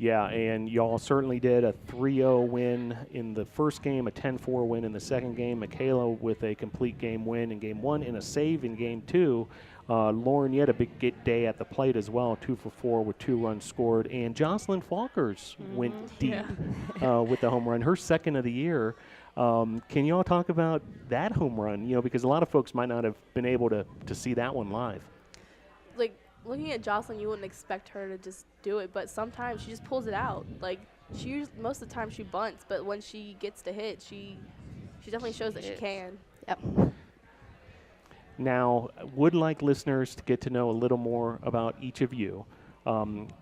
Yeah, and y'all certainly did a 3-0 win in the first game, a 10-4 win in the second game. Michaela with a complete game win in game 1 and a save in game 2. Lauren, you had a big day at the plate as well, 2 for 4 with 2 runs scored. And Jocelyn Falkers went deep with the home run, her second of the year. Can you all talk about that home run? Because a lot of folks might not have been able to see that one live.
Like, looking at Jocelyn, you wouldn't expect her to just do it, but sometimes she just pulls it out. Like, most of the time she bunts, but when she gets to hit, she definitely shows that she can.
Yep.
Now, would like listeners to get to know a little more about each of you.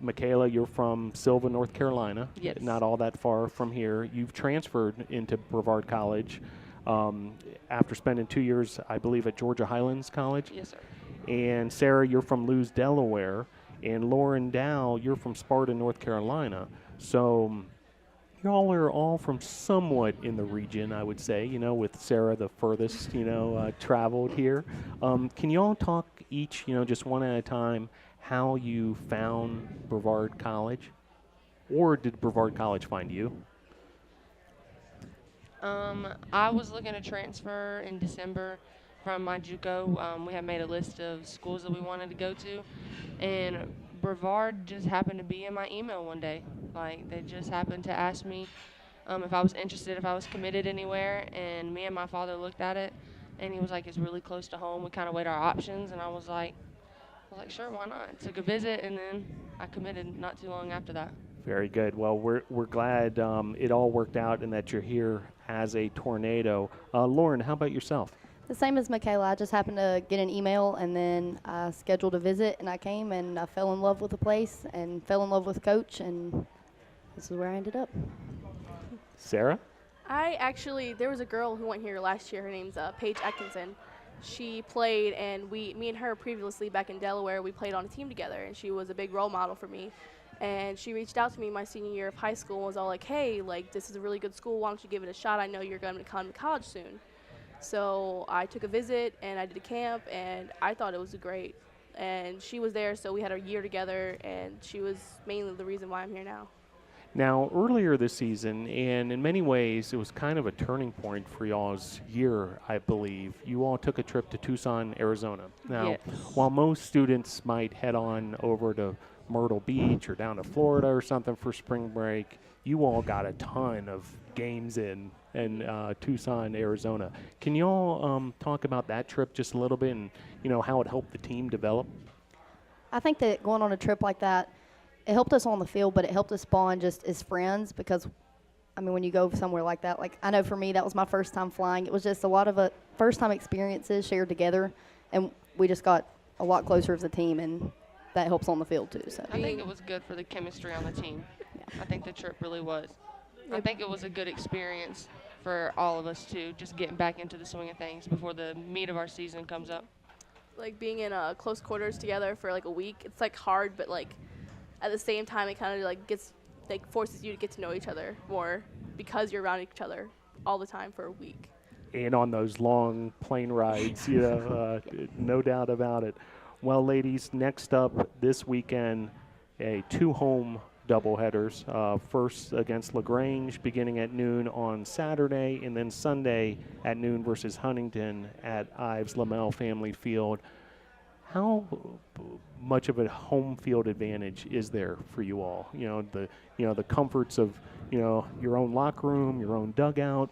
Michaela, you're from Sylva, North Carolina.
Yes.
Not all that far from here. You've transferred into Brevard College after spending 2 years, I believe, at Georgia Highlands College.
Yes, sir.
And Sarah, you're from Lewes, Delaware. And Lauren Dow, you're from Sparta, North Carolina. So y'all are all from somewhat in the region, I would say, with Sarah the furthest, traveled here. Can you all talk each, just one at a time, how you found Brevard College? Or did Brevard College find you?
I was looking to transfer in December from my JUCO. We had made a list of schools that we wanted to go to, and Brevard just happened to be in my email one day. Like, they just happened to ask me if I was interested, if I was committed anywhere, and me and my father looked at it, and he was like, it's really close to home. We kind of weighed our options, and I was like, sure, why not? Took a visit, and then I committed not too long after that.
Very good. Well, we're glad it all worked out and that you're here as a Tornado. Lauren, how about yourself?
The same as Michaela. I just happened to get an email, and then I scheduled a visit, and I came, and I fell in love with the place and fell in love with Coach, and this is where I ended up.
Sarah?
There was a girl who went here last year. Her name's Paige Atkinson. She played, and me and her previously back in Delaware, we played on a team together, and she was a big role model for me. And she reached out to me my senior year of high school and was all like, hey, like, this is a really good school. Why don't you give it a shot? I know you're going to come to college soon. So I took a visit, and I did a camp, and I thought it was great. And she was there, so we had a year together, and she was mainly the reason why I'm here now.
Now, earlier this season, and in many ways, it was kind of a turning point for y'all's year, I believe. You all took a trip to Tucson, Arizona. Now,
Yes.
while most students might head on over to Myrtle Beach or down to Florida or something for spring break, you all got a ton of games in Tucson, Arizona. Can you all talk about that trip just a little bit and, how it helped the team develop?
I think that going on a trip like that, it helped us on the field, but it helped us bond just as friends because, when you go somewhere like that, like I know for me that was my first time flying. It was just a lot of first-time experiences shared together, and we just got a lot closer as a team, and that helps on the field too. So
I think it was good for the chemistry on the team. I think the trip really was. I think it was a good experience for all of us too, just getting back into the swing of things before the meat of our season comes up.
Like, being in close quarters together for like a week, it's like hard, but like at the same time, it kind of like forces you to get to know each other more because you're around each other all the time for a week.
And on those long plane rides, no doubt about it. Well, ladies, next up this weekend, 2 home doubleheaders. First against LaGrange beginning at noon on Saturday, and then Sunday at noon versus Huntington at Ives Lamel Family Field. How much of a home field advantage is there for you all? The comforts of your own locker room, your own dugout,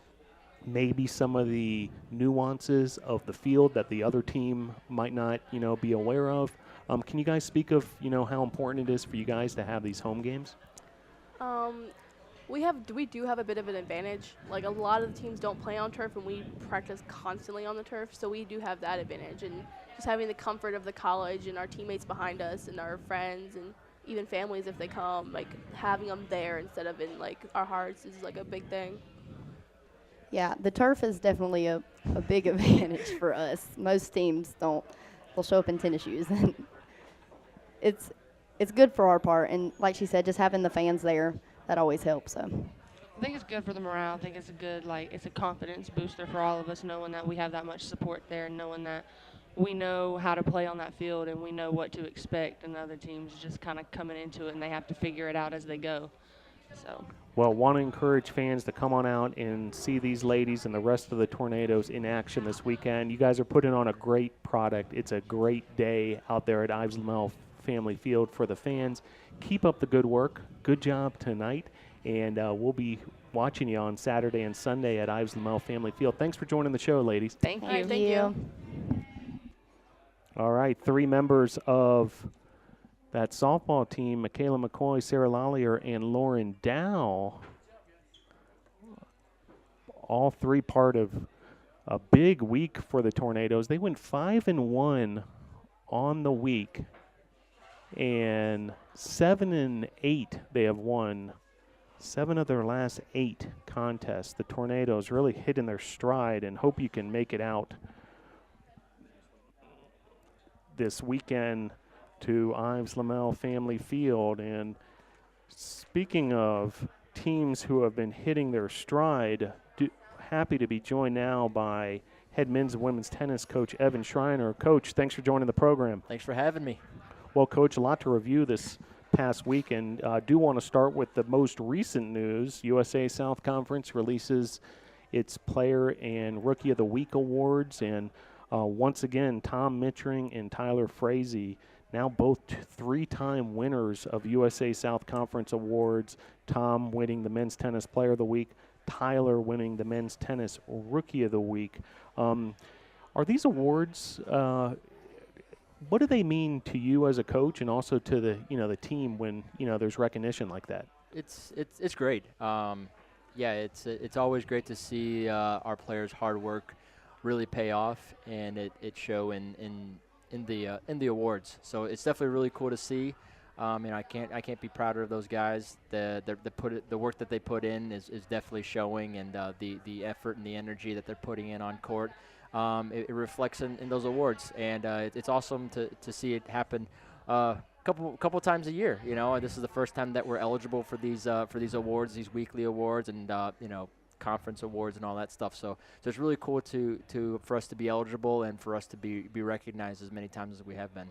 maybe some of the nuances of the field that the other team might not be aware of. Can you guys speak of how important it is for you guys to have these home games?
We do have a bit of an advantage. Like, a lot of the teams don't play on turf, and we practice constantly on the turf, so we do have that advantage. And just having the comfort of the college and our teammates behind us and our friends and even families if they come, like, having them there instead of in like our hearts is like a big thing.
yeah, the turf is definitely a big advantage for us. Most teams don't. They'll show up in tennis shoes. It's good for our part, and like she said, just having the fans there, that always helps. So
I think it's good for the morale. I think it's a good, it's a confidence booster for all of us, knowing that we have that much support there and knowing that we know how to play on that field and we know what to expect, and other teams just kind of coming into it and they have to figure it out as they go. So.
Well, want to encourage fans to come on out and see these ladies and the rest of the Tornadoes in action this weekend. You guys are putting on a great product. It's a great day out there at Ives Lamel Family Field for the fans. Keep up the good work. Good job tonight. And we'll be watching you on Saturday and Sunday at Ives Lamel Family Field. Thanks for joining the show, ladies.
Thank you.
All right, thank you.
All right, 3 members of that softball team, Michaela McCoy, Sarah Lollier, and Lauren Dow, all 3 part of a big week for the Tornadoes. They went 5-1 on the week, and 7-8 they have won 7 of their last 8 contests. The Tornadoes really hitting their stride, and hope you can make it out this weekend to Ives Lamel Family Field. And speaking of teams who have been hitting their stride, happy to be joined now by head men's and women's tennis coach Evan Schreiner. Coach, thanks for joining the program.
Thanks for having me.
Well, Coach, a lot to review this past week, and do want to start with the most recent news. USA South Conference releases its Player and Rookie of the Week awards, and once again, Tom Mittring and Tyler Frazee, now both 3-time winners of USA South Conference awards. Tom winning the Men's Tennis Player of the Week, Tyler winning the Men's Tennis Rookie of the Week. Are these awards, what do they mean to you as a coach, and also to the team when there's recognition like that?
It's great. Yeah, it's always great to see our players' hard work really pay off, and it show in the awards. So it's definitely really cool to see. I can't be prouder of those guys. The work that they put in is definitely showing, and the effort and the energy that they're putting in on court. It reflects in those awards, and it's awesome to see it happen couple times a year. This is the first time that we're eligible for these awards, these weekly awards, and conference awards and all that stuff. So it's really cool for us to be eligible and for us to be recognized as many times as we have been.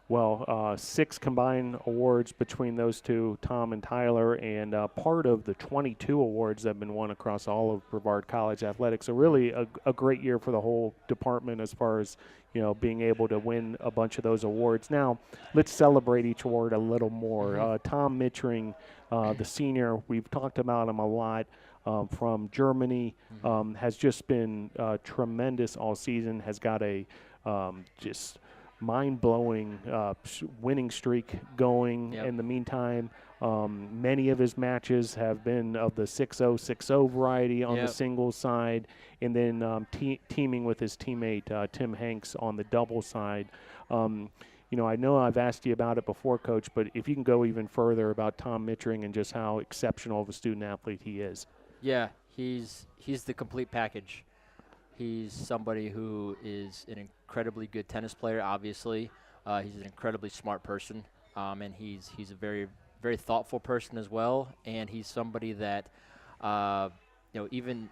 Well, 6 combined awards between those two, Tom and Tyler, and part of the 22 awards that have been won across all of Brevard College athletics. So really a great year for the whole department as far as being able to win a bunch of those awards. Now, let's celebrate each award a little more.
Mm-hmm.
Tom Mittring, the senior, we've talked about him a lot. From Germany,
Mm-hmm.
has just been tremendous all season, has got a just mind-blowing winning streak going.
Yep.
In the meantime, many of his matches have been of the 6-0, 6-0 variety on
Yep.
the singles side, and then teaming with his teammate Tim Hanks on the doubles side. I know I've asked you about it before, Coach, but if you can go even further about Tom Mittring and just how exceptional of a student athlete he is.
Yeah, he's the complete package. He's somebody who is an incredibly good tennis player, obviously. He's an incredibly smart person, and he's a very, very thoughtful person as well. And he's somebody that, even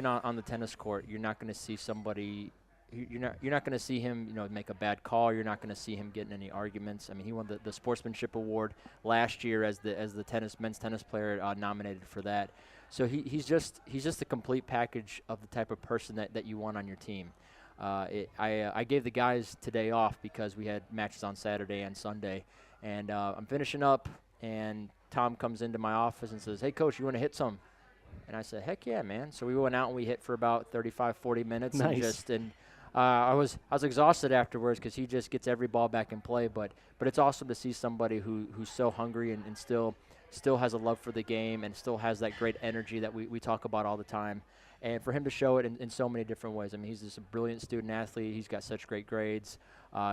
on the tennis court, you're not going to see somebody. You're not going to see him, make a bad call. You're not going to see him get in any arguments. I mean, he won the sportsmanship award last year as the men's tennis player nominated for that. So he's just a complete package of the type of person that you want on your team. I gave the guys today off because we had matches on Saturday and Sunday, and I'm finishing up, and Tom comes into my office and says, "Hey, Coach, you want to hit some?" And I said, "Heck yeah, man!" So we went out and we hit for about 35, 40 minutes.
Nice.
I was exhausted afterwards because he just gets every ball back in play. But it's awesome to see somebody who's so hungry and still has a love for the game and still has that great energy that we talk about all the time. And for him to show it in so many different ways. I mean, he's just a brilliant student athlete. He's got such great grades.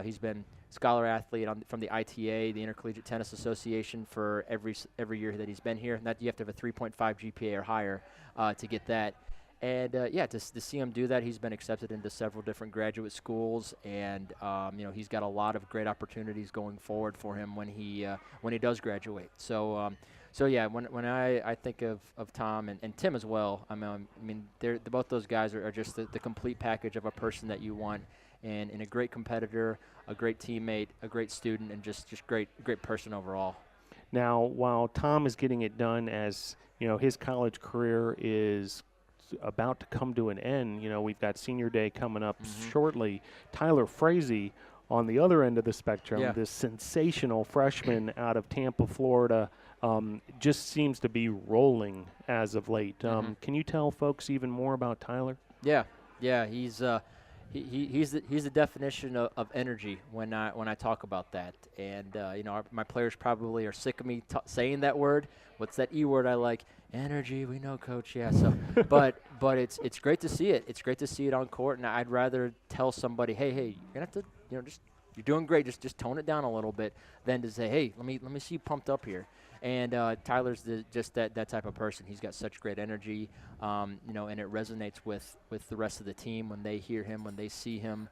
He's been scholar athlete from the ITA, the Intercollegiate Tennis Association, for every year that he's been here. And that you have to have a 3.5 GPA or higher to get that. And to see him do that, he's been accepted into several different graduate schools, and he's got a lot of great opportunities going forward for him when he does graduate. So when I think of Tom and Tim as well, I mean both those guys are just the complete package of a person that you want and a great competitor, a great teammate, a great student, and just great person overall.
Now, while Tom is getting it done, as you know, his college career is about to come to an end. You know, we've got senior day coming up shortly. Tyler Frazee on the other end of the spectrum, this sensational freshman out of Tampa, Florida, just seems to be rolling as of late. Can you tell folks even more about Tyler?
Yeah, he's he's the definition of energy when I talk about that. And you know, my players probably are sick of me saying that word. What's that E word I like? Energy. We know, Coach. Yeah. So, but it's great to see it. It's great to see it on court. And I'd rather tell somebody, hey, you're gonna have to, you know, just you're doing great. Just tone it down a little bit, than to say, hey, let me see you pumped up here. And Tyler's just that type of person. He's got such great energy, you know, and it resonates with the rest of the team when they hear him, when they see him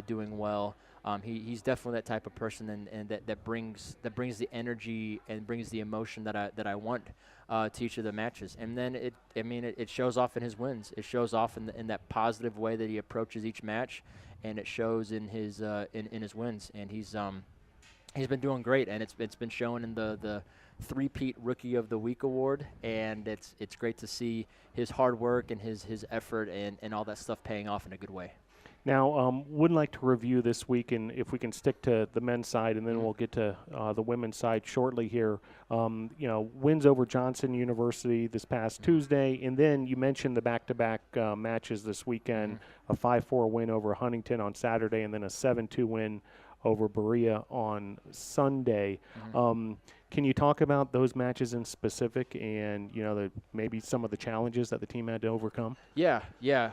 doing well. He's definitely that type of person, and that brings the energy and brings the emotion that I want to each of the matches. And then it shows off in his wins. It shows off in that positive way that he approaches each match, and it shows in his in his wins. And he's been doing great, and it's been shown in the three-peat Rookie of the Week award, and it's great to see his hard work and his effort and all that stuff paying off in a good way.
Now, would like to review this week, and if we can stick to the men's side, and then we'll get to the women's side shortly here. You know, wins over Johnson University this past Tuesday, and then you mentioned the back-to-back matches this weekend, a 5-4 win over Huntington on Saturday, and then a 7-2 win over Berea on Sunday. Can you talk about those matches in specific, and you know, maybe some of the challenges that the team had to overcome?
Yeah.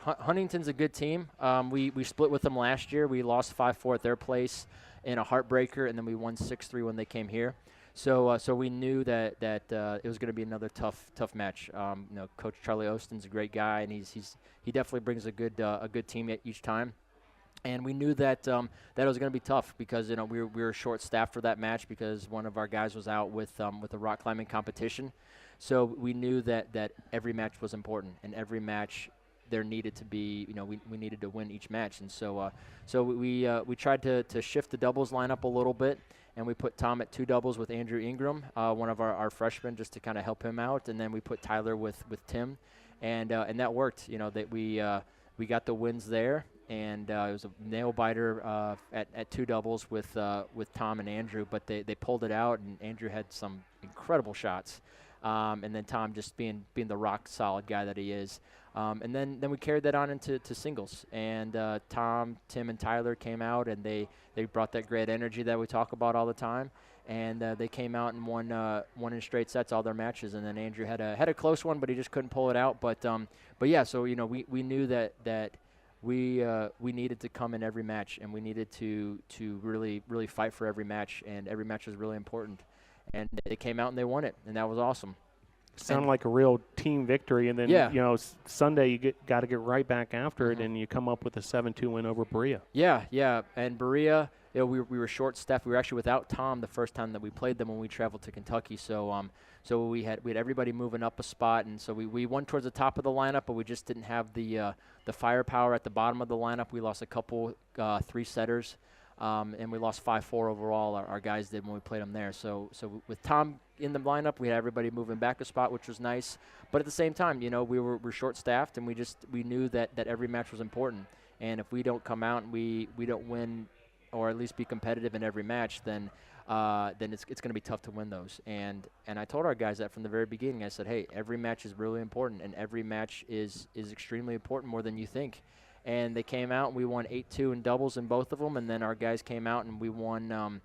Huntington's a good team. We split with them last year. We lost 5-4 at their place in a heartbreaker, and then we won 6-3 when they came here. So we knew that it was going to be another tough match. You know, Coach Charlie Ostin's a great guy, and he definitely brings a good team each time. And we knew that that it was going to be tough because, you know, we were short-staffed for that match because one of our guys was out with a rock climbing competition. So we knew that every match was important, and every match there needed to be, you know, we needed to win each match. And so we tried to shift the doubles lineup a little bit, and we put Tom at 2 doubles with Andrew Ingram, one of our freshmen, just to kind of help him out. And then we put Tyler with Tim, and that worked. You know, that we got the wins there. And it was a nail-biter at 2 doubles with Tom and Andrew, but they pulled it out, and Andrew had some incredible shots. And then Tom just being the rock-solid guy that he is. And then we carried that on into singles. And Tom, Tim, and Tyler came out, and they brought that great energy that we talk about all the time. And they came out and won in straight sets all their matches. And then Andrew had a close one, but he just couldn't pull it out. But yeah, so, you know, we knew that we needed to come in every match, and we needed to really fight for every match, and every match was really important. And they came out and they won it, and that was awesome.
Sound like a real team victory, and then you know, Sunday you got to get right back after it, and you come up with a 7-2 win over Berea.
Yeah, and Berea, you know, we were short-staffed. We were actually without Tom the first time that we played them when we traveled to Kentucky. So we had everybody moving up a spot, and so we won towards the top of the lineup, but we just didn't have the firepower at the bottom of the lineup. We lost a couple 3-setters, and we lost 5-4 overall. Our guys did when we played them there. So with Tom in the lineup, we had everybody moving back a spot, which was nice. But at the same time, you know, we're short-staffed, and we knew that every match was important. And if we don't come out and we don't win, or at least be competitive in every match, then it's going to be tough to win those. And I told our guys that from the very beginning. I said, hey, every match is really important, and every match is extremely important, more than you think. And they came out, and we won 8-2 in doubles in both of them. And then our guys came out, and we won.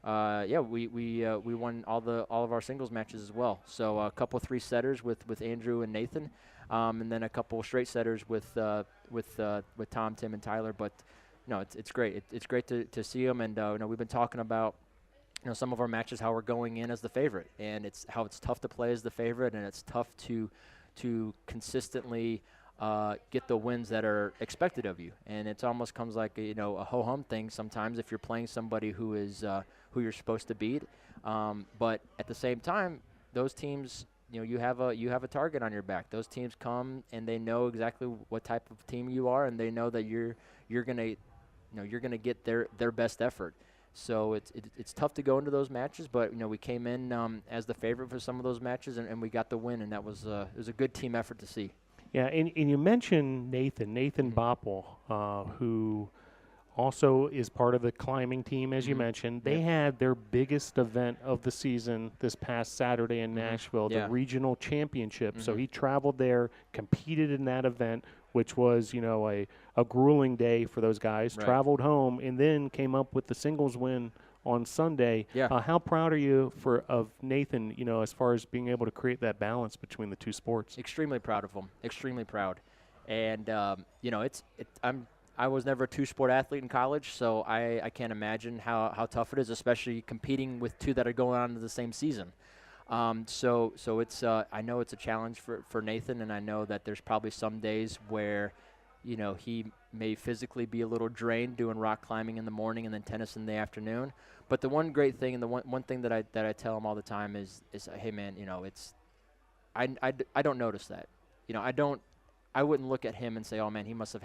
We won all of our singles matches as well. So a couple 3-setters with Andrew and Nathan, and then a couple straight setters with Tom, Tim, and Tyler. But no, it's great. It's great to see them, and you know, we've been talking about, you know, some of our matches, how we're going in as the favorite, and it's tough to play as the favorite, and it's tough to consistently get the wins that are expected of you, and it almost comes like a ho-hum thing sometimes if you're playing somebody who is who you're supposed to beat. But at the same time, those teams, you know, you have a target on your back. Those teams come and they know exactly what type of team you are, and they know that you're gonna you're going to get their best effort. So it's tough to go into those matches, but we came in as the favorite for some of those matches, and we got the win, and it was a good team effort to see.
Yeah, and you mentioned Nathan Boppel, who also is part of the climbing team, as you mentioned. They had their biggest event of the season this past Saturday in Nashville, the regional championship. So he traveled there, competed in that event, which was, a grueling day for those guys, traveled home, and then came up with the singles win on Sunday.
Yeah.
How proud are you of Nathan, as far as being able to create that balance between the two sports?
Extremely proud of him. Extremely proud. And, I was never a two-sport athlete in college, so I can't imagine how tough it is, especially competing with two that are going on to the same season. So it's I know it's a challenge for Nathan, and I know that there's probably some days where, he may physically be a little drained doing rock climbing in the morning and then tennis in the afternoon. But the one great thing, and the one thing that I tell him all the time is hey man, it's I don't notice that. I wouldn't look at him and say, oh man, he must have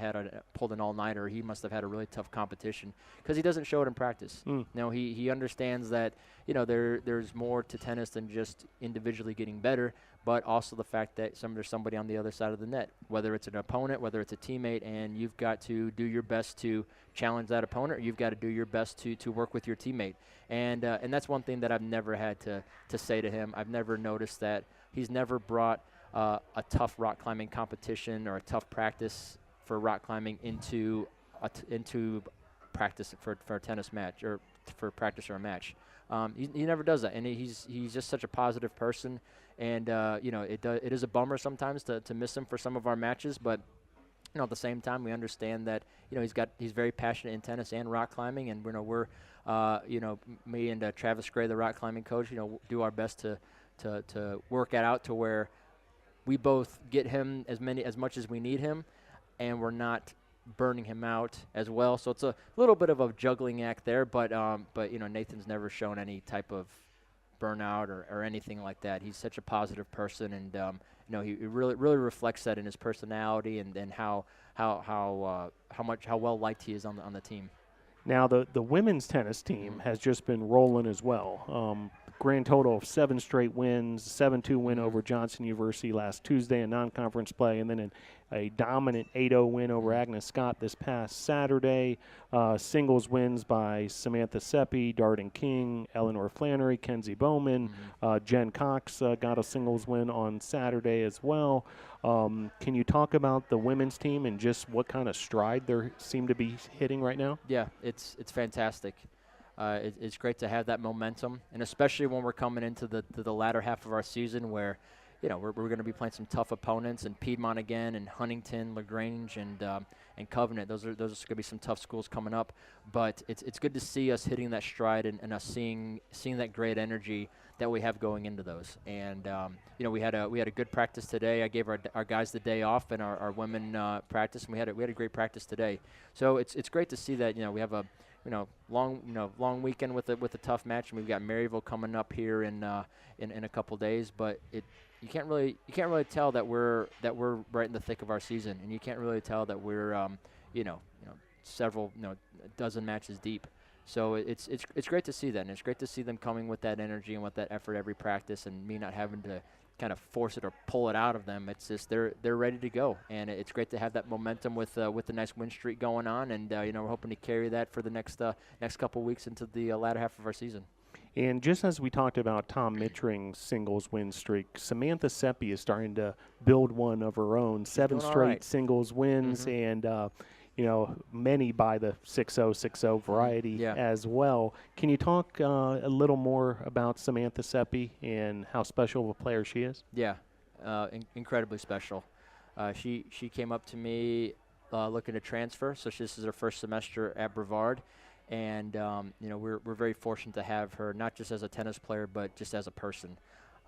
pulled an all-nighter, or he must have had a really tough competition, because he doesn't show it in practice. He understands that there's more to tennis than just individually getting better, but also the fact that there's somebody on the other side of the net, whether it's an opponent, whether it's a teammate, and you've got to do your best to challenge that opponent, or you've got to do your best to work with your teammate. And that's one thing that I've never had to say to him. I've never noticed that he's never brought a tough rock climbing competition or a tough practice for rock climbing into practice for a tennis match, or for practice or a match. He never does that, and he's just such a positive person. And it is a bummer sometimes to miss him for some of our matches, but at the same time we understand that he's very passionate in tennis and rock climbing, and we're me and Travis Gray, the rock climbing coach, do our best to work it out to where we both get him as much as we need him, and we're not burning him out as well. So it's a little bit of a juggling act there, but Nathan's never shown any type of burnout or anything like that. He's such a positive person, and he really reflects that in his personality and how well liked he is on the team.
Now the women's tennis team has just been rolling as well. Grand total of 7 straight wins, 7-2 win over Johnson University last Tuesday in non-conference play, and then a dominant 8-0 win over Agnes Scott this past Saturday. Singles wins by Samantha Seppi, Darden King, Eleanor Flannery, Kenzie Bowman. Jen Cox got a singles win on Saturday as well. Can you talk about the women's team and just what kind of stride they seem to be hitting right now?
Yeah, it's fantastic. It's great to have that momentum, and especially when we're coming into the latter half of our season, where we're going to be playing some tough opponents, and Piedmont again, and Huntington, LaGrange, and Covenant. Those are going to be some tough schools coming up. But it's good to see us hitting that stride and us seeing that great energy that we have going into those. And we had a good practice today. I gave our guys the day off in our women practice, and we had a great practice today. So it's great to see that we have a long weekend with a tough match, and we've got Maryville coming up here in a couple days. But you can't really tell that we're right in the thick of our season, and you can't really tell that we're several dozen matches deep. So it's great to see that, and it's great to see them coming with that energy and with that effort every practice, and me not having to kind of force it or pull it out of them. It's just they're ready to go, and it's great to have that momentum with the nice win streak going on, and we're hoping to carry that for the next couple weeks into the latter half of our season.
And just as we talked about Tom Mittring's singles win streak, Samantha Seppi is starting to build one of her own. 7 straight singles wins, and many by the 6-0, 6-0 variety as well. Can you talk a little more about Samantha Seppi and how special of a player she is?
Yeah, incredibly special. She came up to me looking to transfer, so this is her first semester at Brevard. And we're very fortunate to have her, not just as a tennis player, but just as a person.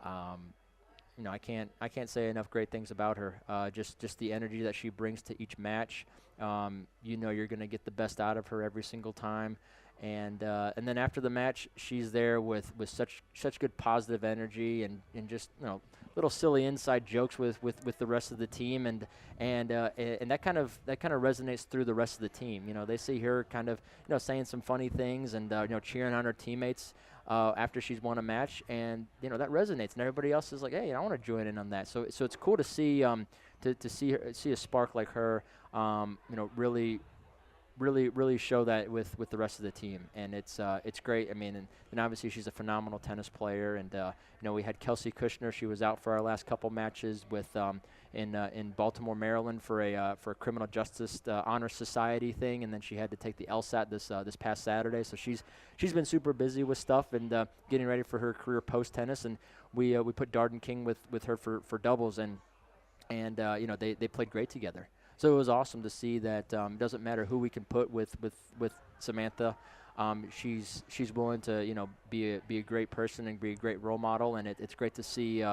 I can't say enough great things about her. Just the energy that she brings to each match. You're going to get the best out of her every single time, And then after the match, she's there with such good positive energy and just little silly inside jokes with the rest of the team, and that kind of resonates through the rest of the team. They see her kind of saying some funny things and cheering on her teammates after she's won a match, and that resonates, and everybody else is like, hey, I want to join in on that. So it's cool to see to see a spark like her really show that with the rest of the team, and it's great. I mean, and obviously she's a phenomenal tennis player, and we had Kelsey Kushner. She was out for our last couple matches with in Baltimore, Maryland for a criminal justice honor society thing, and then she had to take the LSAT this past Saturday. So she's been super busy with stuff and getting ready for her career post tennis, and we put Darden King with her for doubles, and they played great together. So it was awesome to see that it doesn't matter who we can put with Samantha. She's willing to be a great person and be a great role model, and it's great to see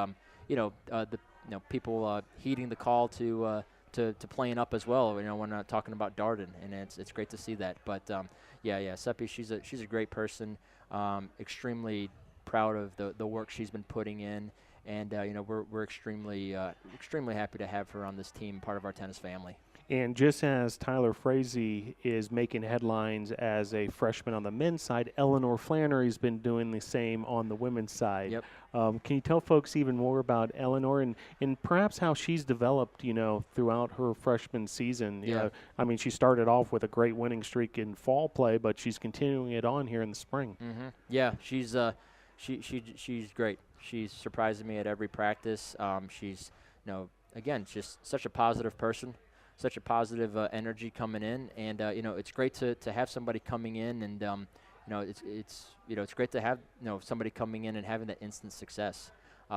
people heeding the call to playing up as well. When we're not talking about Darden, and it's great to see that. But Seppi, she's a great person. Extremely proud of the work she's been putting in. And we're extremely happy to have her on this team, part of our tennis family.
And just as Tyler Frazee is making headlines as a freshman on the men's side, Eleanor Flannery's been doing the same on the women's side.
Yep.
Can you tell folks even more about Eleanor and perhaps how she's developed, throughout her freshman season?
Yeah.
I mean, she started off with a great winning streak in fall play, but she's continuing it on here in the spring.
Mm-hmm. Yeah, she's great. She's surprising me at every practice. She's, again, just such a positive person, such a positive energy coming in, and it's great to have somebody coming in, and it's great to have somebody coming in and having that instant success.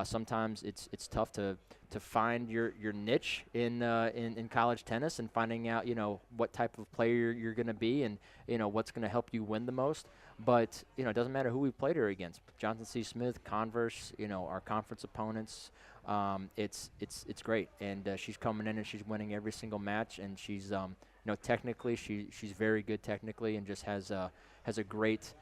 Sometimes it's tough to find your niche in college tennis and finding out what type of player you're going to be and what's going to help you win the most. But it doesn't matter who we played her against. Johnson C. Smith, Converse, our conference opponents. It's great, and she's coming in and she's winning every single match, and she's technically she's very good technically, and just has a great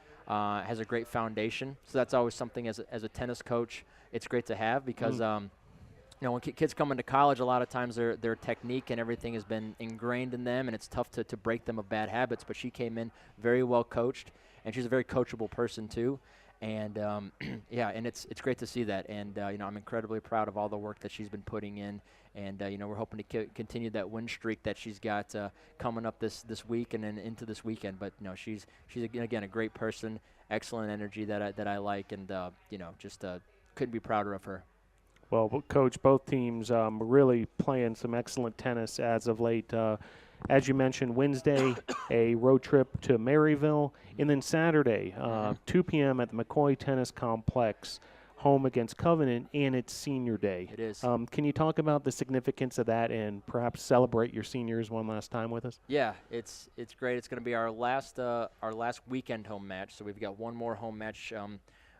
foundation. So that's always something as a tennis coach. It's great to have because when kids come into college, a lot of times their technique and everything has been ingrained in them, and it's tough to break them of bad habits. But she came in very well coached, and she's a very coachable person too. And and it's great to see that. And I'm incredibly proud of all the work that she's been putting in. And we're hoping to continue that win streak that she's got coming up this week and then into this weekend. But she's again a great person, excellent energy that I like, and just couldn't be prouder of her.
Well, Coach, both teams really playing some excellent tennis as of late. As you mentioned, Wednesday, a road trip to Maryville, and then Saturday, 2 p.m. at the McCoy Tennis Complex, home against Covenant, and it's senior day.
It is.
Can you talk about the significance of that and perhaps celebrate your seniors one last time with us?
Yeah, it's great. It's going to be our last weekend home match. So we've got one more home match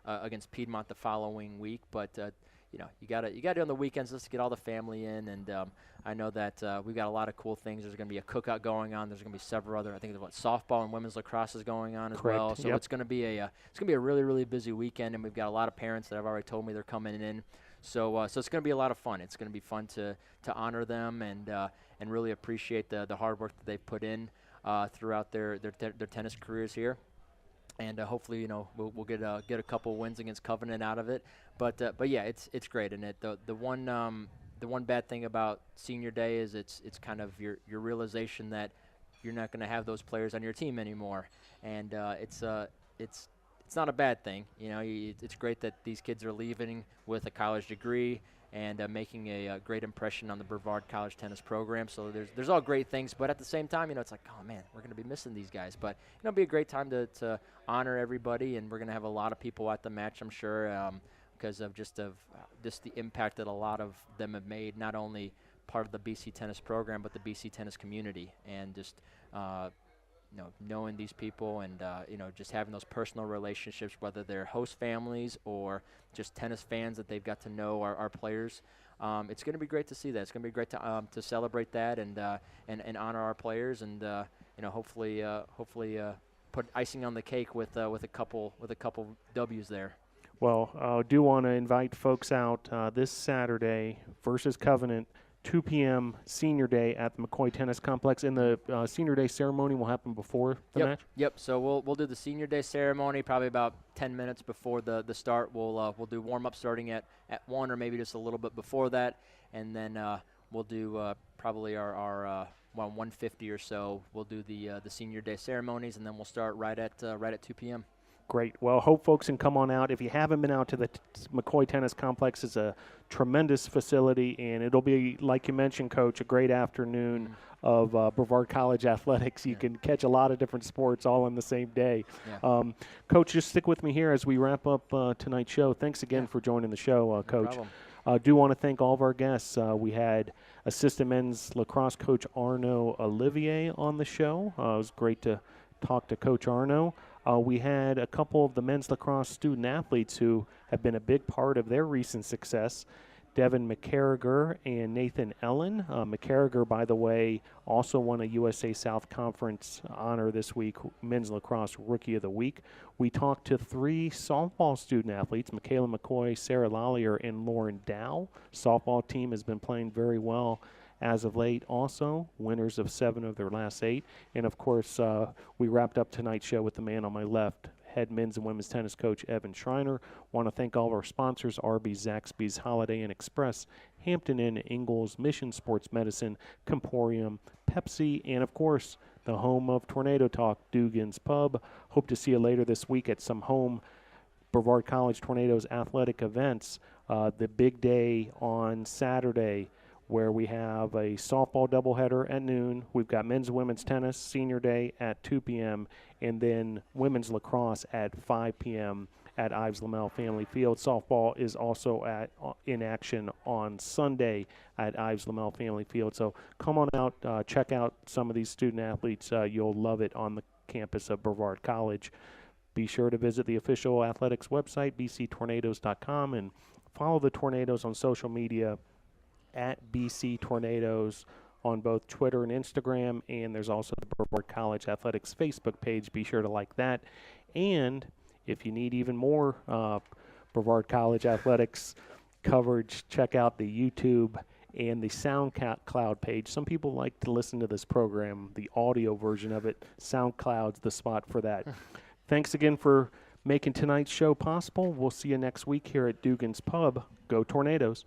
against Piedmont the following week, but you got to do on the weekends just to get all the family in, and I know that we've got a lot of cool things. There's going to be a cookout going on. There's going to be several other. I think softball and women's lacrosse is going on as well. So it's going to be a really, really busy weekend, and we've got a lot of parents that have already told me they're coming in. So it's going to be a lot of fun. It's going to be fun to honor them and really appreciate the hard work that they've put in throughout their tennis careers here. And hopefully, we'll get a couple wins against Covenant out of it. But yeah, it's great. And the one bad thing about senior day is it's kind of your realization that you're not going to have those players on your team anymore. And it's not a bad thing. It's great that these kids are leaving with a college degree and making a great impression on the Brevard College tennis program. So there's all great things, but at the same time, it's like, oh man, we're going to be missing these guys. But it'll be a great time to honor everybody, and we're going to have a lot of people at the match, I'm sure, because of just the impact that a lot of them have made, not only part of the BC tennis program, but the BC tennis community, and just knowing these people and just having those personal relationships, whether they're host families or just tennis fans that they've got to know our players. It's going to be great to see that. It's going to be great to celebrate that and honor our players, and hopefully put icing on the cake with a couple W's there.
Well, I do want to invite folks out this Saturday versus Covenant, 2 p.m. Senior Day at the McCoy Tennis Complex. And the Senior Day ceremony will happen before the match?
Yep. So we'll do the Senior Day ceremony probably about 10 minutes before the start. We'll do warm-up starting at 1 or maybe just a little bit before that. And then we'll do probably our 1:50 or so. We'll do the Senior Day ceremonies, and then we'll start right at 2 p.m.
Great. Well, hope folks can come on out. If you haven't been out to the McCoy Tennis Complex, it's a tremendous facility, and it'll be, like you mentioned, Coach, a great afternoon of Brevard College athletics. You can catch a lot of different sports all in the same day.
Yeah.
Coach, just stick with me here as we wrap up tonight's show. Thanks again for joining the show, Coach. I do want to thank all of our guests. We had assistant men's lacrosse coach Arno Olivier on the show. It was great to talk to Coach Arno. We had a couple of the men's lacrosse student athletes who have been a big part of their recent success, Devin McCarriger and Nathan Ellen. McCarriger, by the way, also won a USA South Conference honor this week, Men's Lacrosse Rookie of the Week. We talked to 3 softball student athletes, Michaela McCoy, Sarah Lollier, and Lauren Dow. Softball team has been playing very well as of late also, winners of 7 of their last 8. And, of course, we wrapped up tonight's show with the man on my left, head men's and women's tennis coach Evan Schreiner. Want to thank all of our sponsors, Arby's, Zaxby's, Holiday Inn Express, Hampton Inn, Ingalls, Mission Sports Medicine, Comporium, Pepsi, and, of course, the home of Tornado Talk, Dugan's Pub. Hope to see you later this week at some home Brevard College Tornadoes athletic events. The big day on Saturday, where we have a softball doubleheader at noon. We've got men's and women's tennis senior day at 2 p.m. and then women's lacrosse at 5 p.m. at Ives Lamel Family Field. Softball is also in action on Sunday at Ives Lamel Family Field. So come on out, check out some of these student athletes. You'll love it on the campus of Brevard College. Be sure to visit the official athletics website, bctornadoes.com, and follow the Tornadoes on social media at BC Tornadoes on both Twitter and Instagram, and there's also the Brevard College Athletics Facebook page. Be sure to like that. And if you need even more Brevard College Athletics coverage, check out the YouTube and the SoundCloud page. Some people like to listen to this program, the audio version of it. SoundCloud's the spot for that. Thanks again for making tonight's show possible. We'll see you next week here at Dugan's Pub. Go Tornadoes.